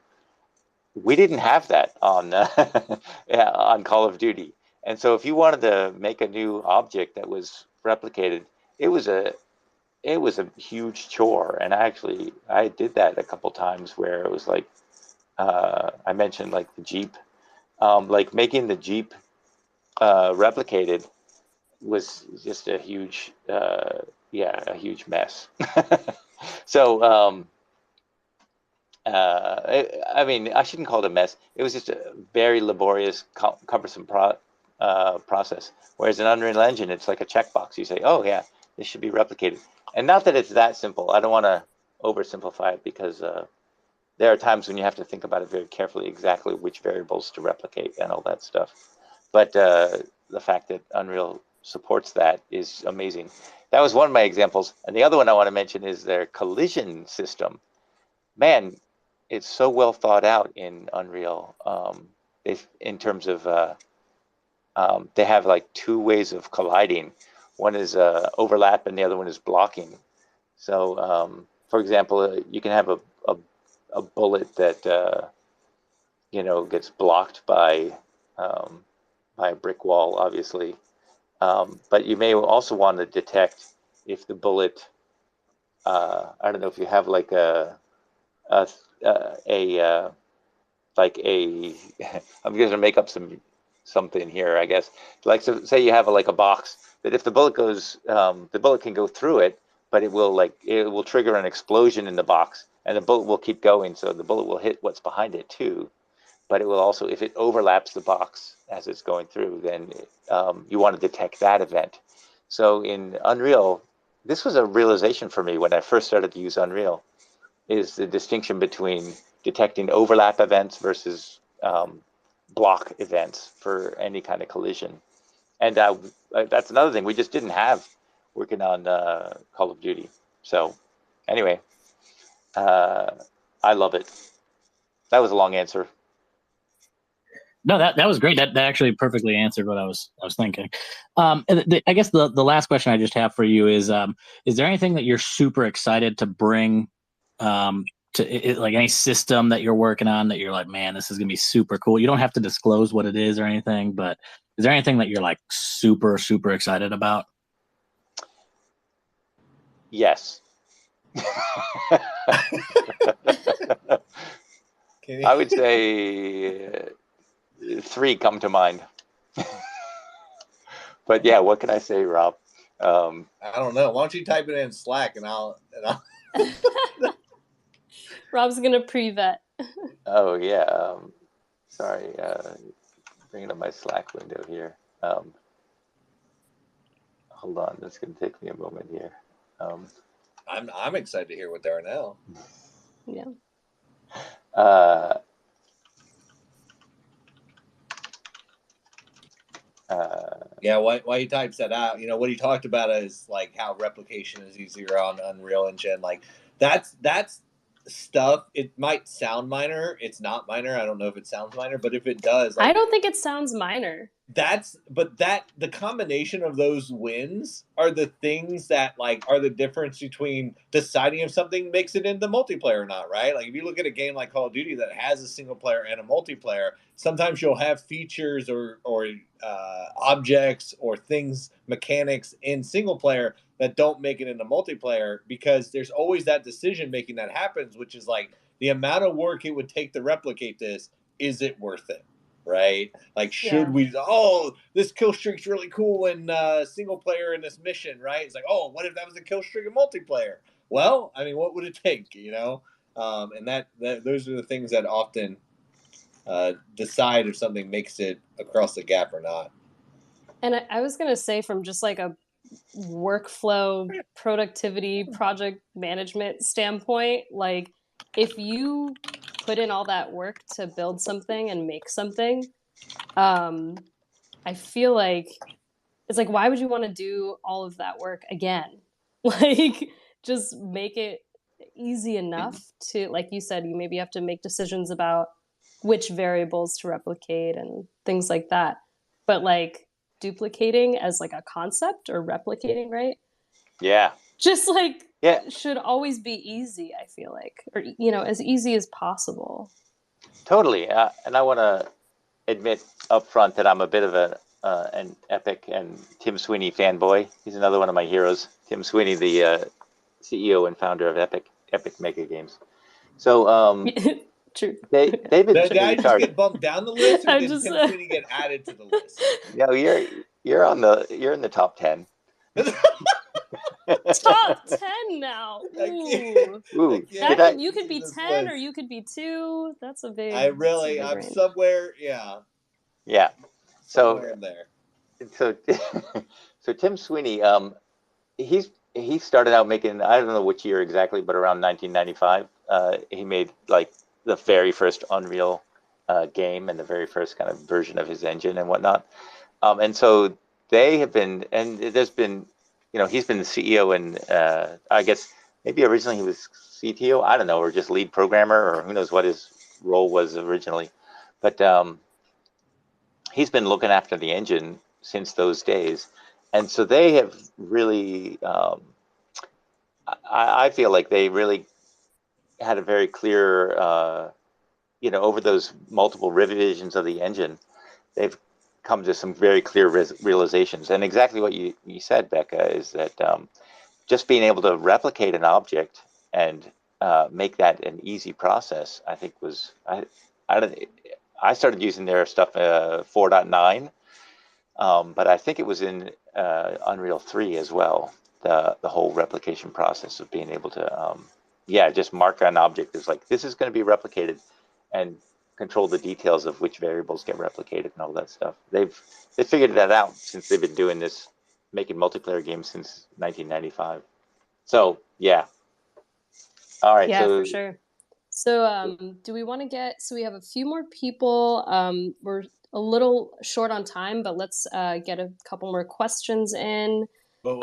we didn't have that on yeah, on Call of Duty. And so if you wanted to make a new object that was replicated, it was a huge chore. And I did that a couple times where it was like, I mentioned like the Jeep, like making the Jeep replicated was just a huge, a huge mess. So, I mean, I shouldn't call it a mess. It was just a very laborious, cumbersome process. Whereas in Unreal Engine, it's like a checkbox. You say, oh yeah, this should be replicated. And not that it's that simple. I don't want to oversimplify it, because there are times when you have to think about it very carefully, exactly which variables to replicate and all that stuff. But the fact that Unreal supports that is amazing. That was one of my examples. And the other one I want to mention is their collision system. Man, it's so well thought out in Unreal. In terms of, they have like two ways of colliding. One is overlap and the other one is blocking. So, for example, you can have a bullet that, gets blocked by a brick wall, obviously. But you may also want to detect if the bullet, I don't know if you have like like a I'm going to make up something here, I guess. Like, so say you have like a box that if the bullet goes, the bullet can go through it, but it will trigger an explosion in the box, and the bullet will keep going. So the bullet will hit what's behind it too. But it will also, if it overlaps the box as it's going through, then you want to detect that event. So in Unreal, this was a realization for me when I first started to use Unreal, is the distinction between detecting overlap events versus block events for any kind of collision. And that's another thing we just didn't have working on Call of Duty. So anyway, I love it. That was a long answer. No, that was great. That actually perfectly answered what I was thinking. I guess the last question I just have for you is there anything that you're super excited to bring like any system that you're working on that you're like, man, this is gonna be super cool? You don't have to disclose what it is or anything, but is there anything that you're like super excited about? Yes. I would say 3 come to mind. But yeah, what can I say, Rob? I don't know. Why don't you type it in Slack and I'll Rob's gonna pre-vet. Oh yeah. Sorry. Bringing up my Slack window here. Hold on. That's gonna take me a moment here. I'm excited to hear what they are now. Yeah. Yeah, why he types that out? What he talked about is like how replication is easier on Unreal Engine. Like that's stuff. It might sound minor. It's not minor. I don't know if it sounds minor, but if it does, like, I don't think it sounds minor. The combination of those wins are the things that like are the difference between deciding if something makes it into multiplayer or not, right? Like if you look at a game like Call of Duty that has a single player and a multiplayer, sometimes you'll have features or objects or things, mechanics in single player that don't make it into multiplayer, because there's always that decision making that happens, which is like the amount of work it would take to replicate this. Is it worth it? Right? Like, should we? Oh, this kill streak's really cool in single player in this mission, right? It's like, oh, what if that was a kill streak in multiplayer? Well, I mean, what would it take? And that those are the things that often decide if something makes it across the gap or not. And I was gonna say, from just like a workflow, productivity, project management standpoint, like if you put in all that work to build something and make something, I feel like it's like, why would you want to do all of that work again? Like, just make it easy enough to, like you said, you maybe have to make decisions about which variables to replicate and things like that. But like duplicating as like a concept or replicating, right? Yeah. Just like Yeah. should always be easy, I feel like, or you know, as easy as possible. Totally. And I want to admit up front that I'm a bit of an Epic and Tim Sweeney fanboy. He's another one of my heroes. Tim Sweeney, the CEO and founder of Epic Mega Games. So True. David Did I just get bumped down the list, or I did just, Tim Sweeney get added to the list? No, you're in the top 10. top 10 now. Ooh. You could be 10 or you could be 2. That's a big. I'm range. Somewhere, yeah. Yeah. Somewhere in there. So Tim Sweeney, he started out making, I don't know which year exactly, but around 1995, he made like the very first Unreal game and the very first kind of version of his engine and whatnot. And so they have been, and there's been, you know, he's been the CEO and I guess maybe originally he was CTO, I don't know, or just lead programmer, or who knows what his role was originally. But he's been looking after the engine since those days. And so they have really, I feel like they really had a very clear, you know, over those multiple revisions of the engine, they've come to some very clear realizations. And exactly what you said, Becca, is that just being able to replicate an object and make that an easy process, I think was, I started using their stuff 4.9, but I think it was in Unreal 3 as well. The whole replication process of being able to, just mark an object as like, this is going to be replicated, and control the details of which variables get replicated and all that stuff. They figured that out since they've been doing this, making multiplayer games since 1995. So yeah. All right. Yeah, so, for sure. So do we want to so we have a few more people. We're a little short on time, but let's get a couple more questions in. But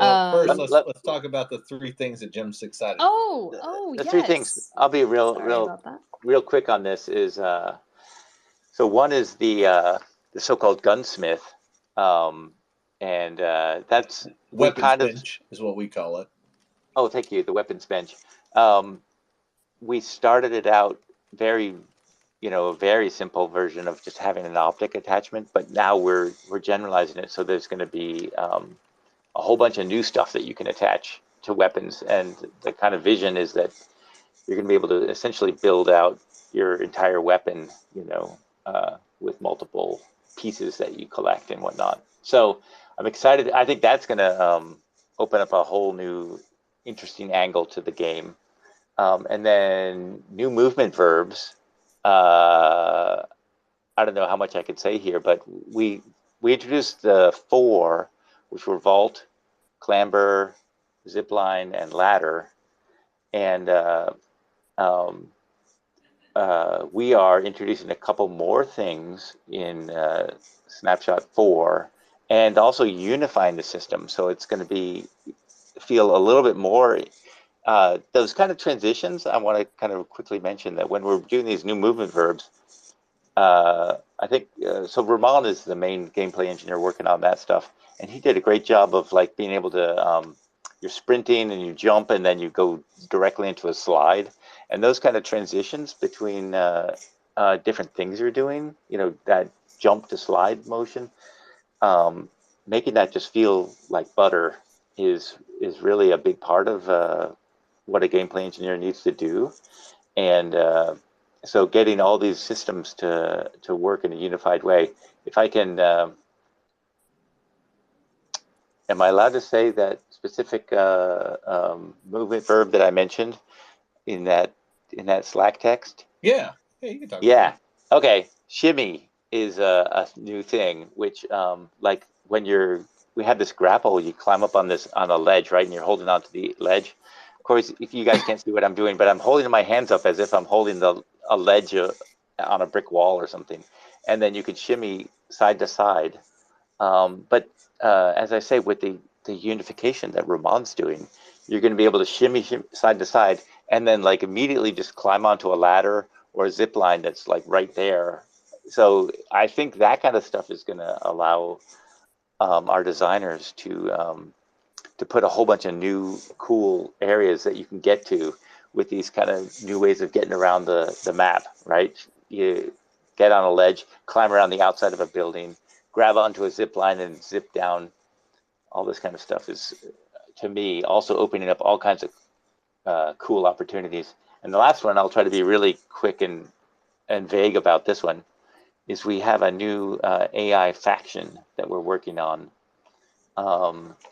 first, let's talk about the 3 things that Jim's excited about. The yes. 3 things. I'll be real quick on this. Is so one is the so-called gunsmith, and that's weapons bench is what we call it. Oh, thank you. The weapons bench. We started it out very, a very simple version of just having an optic attachment, but now we're generalizing it, so there's going to be a whole bunch of new stuff that you can attach to weapons, and the kind of vision is that you're going to be able to essentially build out your entire weapon, with multiple pieces that you collect and whatnot. So I'm excited. I think that's going to open up a whole new interesting angle to the game. And then new movement verbs. I don't know how much I could say here, but we introduced the 4, which were vault, clamber, zipline, and ladder. And we are introducing a couple more things in Snapshot 4, and also unifying the system. So it's going to feel a little bit more. Those kind of transitions, I want to kind of quickly mention that when we're doing these new movement verbs, I think, so Ramon is the main gameplay engineer working on that stuff, and he did a great job of like being able to, you're sprinting and you jump and then you go directly into a slide, and those kind of transitions between different things you're doing, that jump to slide motion, making that just feel like butter is really a big part of what a gameplay engineer needs to do. And so getting all these systems to work in a unified way. If I can, am I allowed to say that specific movement verb that I mentioned in that Slack text? Yeah, you can talk about it. Okay, shimmy is a new thing, which like when we have this grapple, you climb up on a ledge, right, and you're holding onto the ledge. Of course, if you guys can't see what I'm doing, but I'm holding my hands up as if I'm holding a ledge on a brick wall or something. And then you could shimmy side to side. But as I say, with the unification that Ramon's doing, you're going to be able to shimmy side to side and then like immediately just climb onto a ladder or a zip line that's like right there. So I think that kind of stuff is going to allow our designers to put a whole bunch of new cool areas that you can get to with these kind of new ways of getting around the map, right? You get on a ledge, climb around the outside of a building, grab onto a zip line and zip down. All this kind of stuff is, to me, also opening up all kinds of cool opportunities. And the last one, I'll try to be really quick and vague about this one, is we have a new AI faction that we're working on,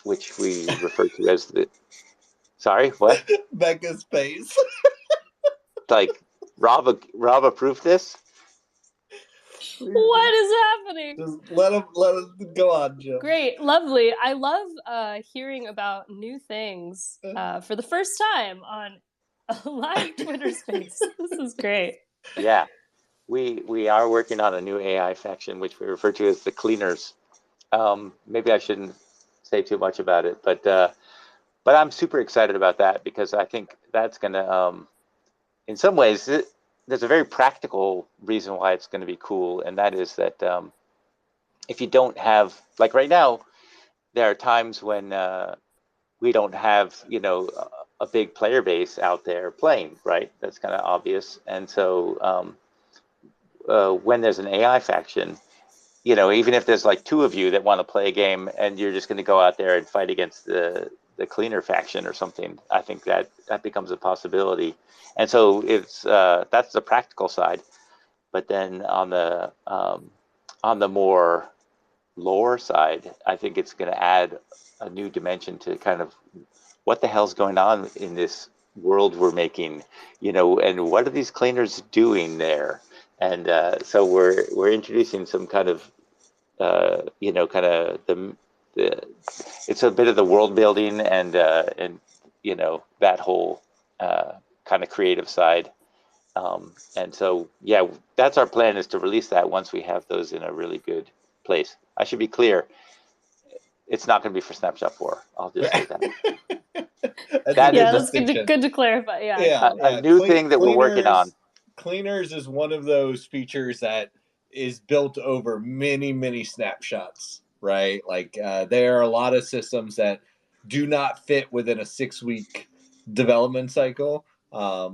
which we refer to as the... Sorry, what? Becca's face. Like, Rob approved this? What is happening? Just let him go on, Jim. Great, lovely. I love hearing about new things for the first time on a live Twitter space. This is great. Yeah, we are working on a new AI faction, which we refer to as the Cleaners. Maybe I shouldn't say too much about it, but I'm super excited about that because I think that's going to, in some ways, there's a very practical reason why it's going to be cool, and that is that if you don't have, like right now, there are times when we don't have, a big player base out there playing, right? That's kind of obvious. And so when there's an AI faction, even if there's like two of you that want to play a game and you're just going to go out there and fight against the cleaner faction or something, I think that becomes a possibility. And so it's that's the practical side. But then on the more lore side, I think it's going to add a new dimension to kind of what the hell's going on in this world we're making, and what are these cleaners doing there? And so we're introducing some kind of kind of the it's a bit of the world building and that whole kind of creative side. And so, yeah, that's our plan, is to release that once we have those in a really good place. I should be clear, it's not going to be for Snapshot 4. I'll just say that. That's good to clarify. Yeah. A new thing that we're working on. Cleaners is one of those features that is built over many, many snapshots, right? Like there are a lot of systems that do not fit within a 6-week development cycle,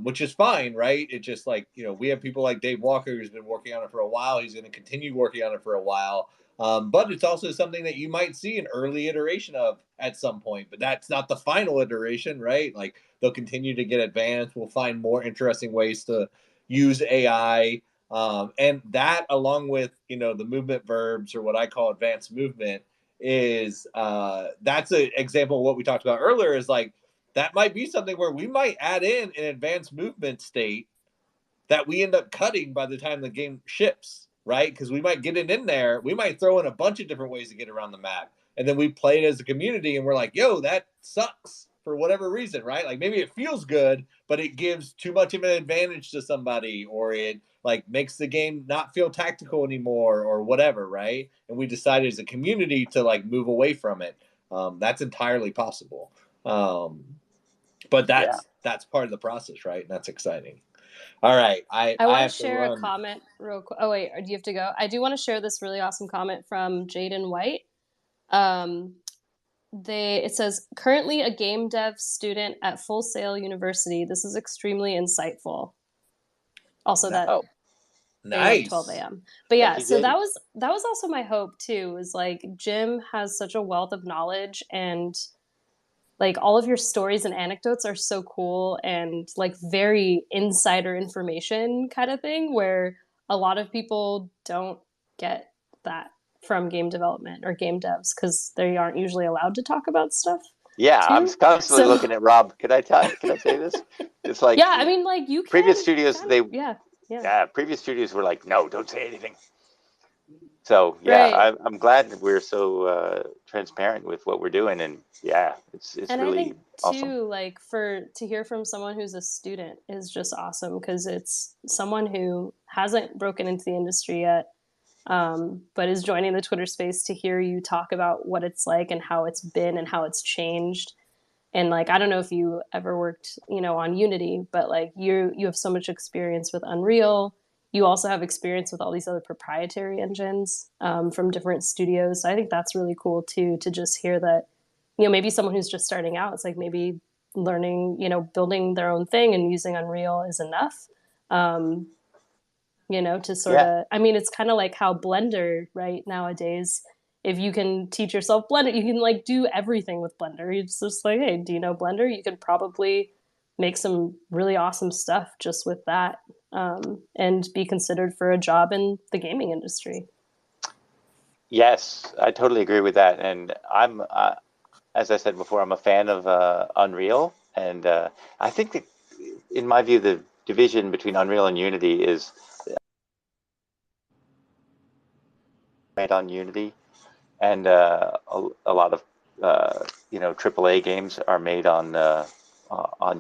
which is fine, right? It's just like, we have people like Dave Walker who's been working on it for a while. He's going to continue working on it for a while. But it's also something that you might see an early iteration of at some point, but that's not the final iteration, right? Like they'll continue to get advanced. We'll find more interesting ways to use AI. And that, along with, the movement verbs, or what I call advanced movement, is that's an example of what we talked about earlier, is like, that might be something where we might add in an advanced movement state that we end up cutting by the time the game ships, right? Because we might get it in there. We might throw in a bunch of different ways to get around the map. And then we play it as a community and we're like, yo, that sucks for whatever reason, right? Like maybe it feels good, but it gives too much of an advantage to somebody, or it like makes the game not feel tactical anymore, or whatever, right? And we decided as a community to like move away from it. That's entirely possible. But that's part of the process, right? And that's exciting. All right. I want to share a comment real quick. Oh, wait, do you have to go? I do want to share this really awesome comment from Jaden White. It says, currently a game dev student at Full Sail University. This is extremely insightful. Also nice. 12 a.m. But yeah, so that was also my hope too, is like Jim has such a wealth of knowledge, and like all of your stories and anecdotes are so cool and like very insider information kind of thing, where a lot of people don't get that from game development or game devs because they aren't usually allowed to talk about stuff. Yeah, I'm constantly looking at Rob. Can I say this? It's like, yeah, I mean, like you previous studios, previous studios were like, no, don't say anything. So yeah, Right. I'm glad that we're so transparent with what we're doing, and yeah, it's And I really think awesome. too, like to hear from someone who's a student is just awesome because it's someone who hasn't broken into the industry yet, but is joining the Twitter space to hear you talk about what it's like and how it's been and how it's changed. And like, I don't know if you ever worked, on Unity, but like you have so much experience with Unreal. You also have experience with all these other proprietary engines from different studios. So I think that's really cool too, to just hear that, maybe someone who's just starting out, it's like maybe learning, building their own thing and using Unreal is enough. Um, to sort Yeah, of, I mean, it's kind of like how Blender, right, nowadays, if you can teach yourself Blender, you can like do everything with Blender. It's just like, hey, do you know Blender? You could probably make some really awesome stuff just with that, and be considered for a job in the gaming industry. yes, I totally agree with that. And I'm, as I said before, I'm a fan of Unreal, and I think that, in my view, the division between Unreal and Unity is made on Unity, and a lot of AAA games are made on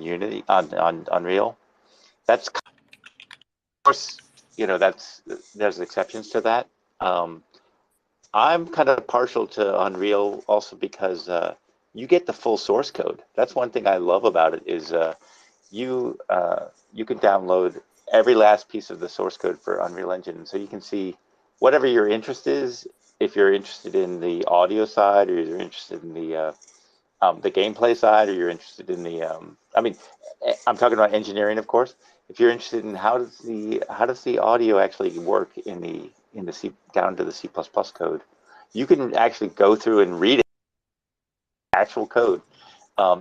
Unity on Unreal. That's, of course, that's there's exceptions to that. Um, I'm kind of partial to Unreal also because you get the full source code. That's one thing I love about it is you can download every last piece of the source code for Unreal Engine, so you can see whatever your interest is. If you're interested in the audio side, or you're interested in the gameplay side, or you're interested in I mean, I'm talking about engineering, of course. If you're interested in how does the audio actually work in the C down to the C++ code, you can actually go through and read it, actual code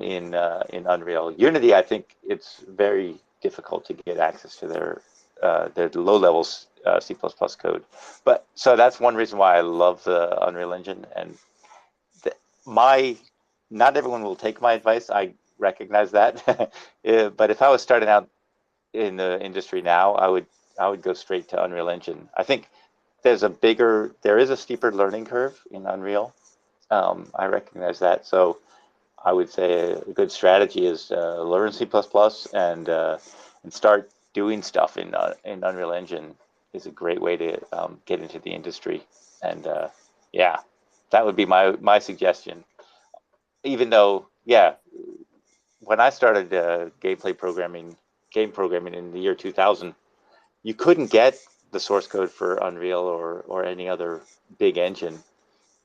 in Unreal. Unity, I think it's very difficult to get access to their low level C++ code. But so that's one reason why I love the Unreal Engine. And my not everyone will take my advice. I recognize that. But if I was starting out in the industry now, I would go straight to Unreal Engine. I think there is a steeper learning curve in Unreal. I recognize that. So I would say a good strategy is learn C++ and start doing stuff in Unreal Engine is a great way to get into the industry. And yeah, that would be my suggestion. Even though, yeah, when I started game programming in the year 2000, you couldn't get the source code for Unreal or any other big engine.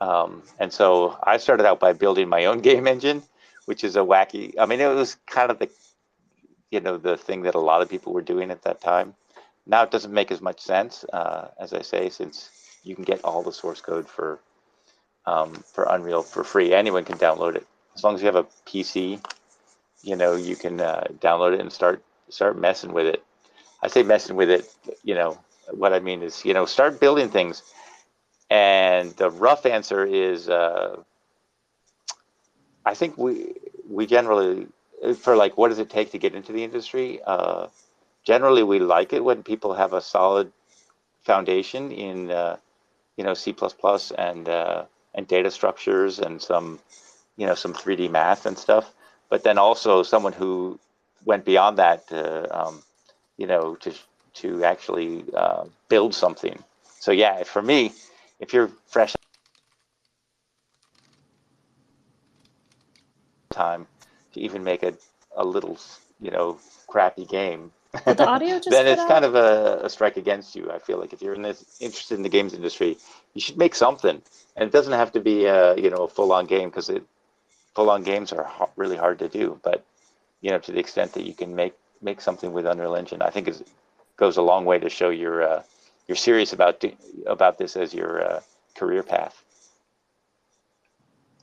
And so I started out by building my own game engine, which is a wacky. I mean, it was kind of the thing that a lot of people were doing at that time. Now it doesn't make as much sense, as I say, since you can get all the source code for Unreal for free. Anyone can download it as long as you have a PC. You can download it and start messing with it. I say messing with it. What I mean is, start building things. And the rough answer is, I think we generally, for like, what does it take to get into the industry? Generally, we like it when people have a solid foundation in C++ and data structures and some 3D math and stuff. But then also someone who went beyond that to actually build something. So yeah, for me, if you're fresh time to even make a little crappy game, Did the audio just then cut it's kind out? of a strike against you. I feel like if you're interested in the games industry, you should make something, and it doesn't have to be a full-on game, because full-on games are really hard to do. But to the extent that you can make something with Unreal Engine, I think goes a long way to show you're serious about this as your career path.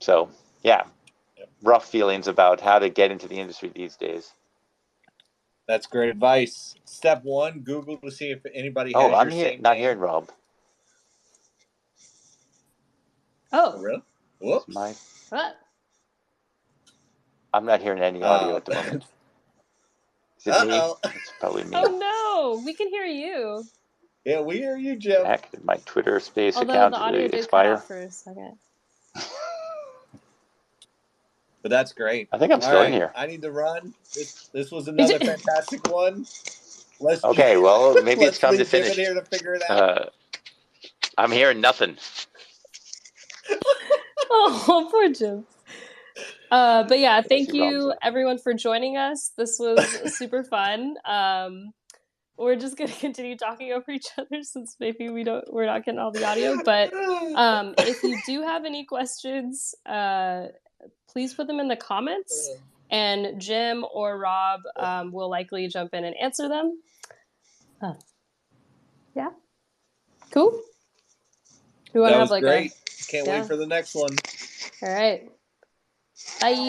So yeah, rough feelings about how to get into the industry these days. That's great advice. Step one: Google to see if anybody Oh, has I'm your here, same not name. hearing Rob. Oh, Really? Is Whoops. what? I'm not hearing any audio at the moment. Is it me? Uh-oh. It's probably me. Oh no, we can hear you. Yeah, we hear you, Jim. Heck, did my Twitter Space Although account the audio did cut expire? off for a second. But that's great. I think I'm still in here. I need to run. This was another fantastic one. Okay, well, maybe it's time to leave Jim finish. in here to figure it out. I'm hearing nothing. Oh, poor Jim. But yeah, thank you everyone for joining us. This was super fun. We're just gonna continue talking over each other since maybe we're not getting all the audio. But if you do have any questions, please put them in the comments, and Jim or Rob will likely jump in and answer them. Yeah, cool. We want to have like great. Can't wait for the next one. All right. Bye. Bye.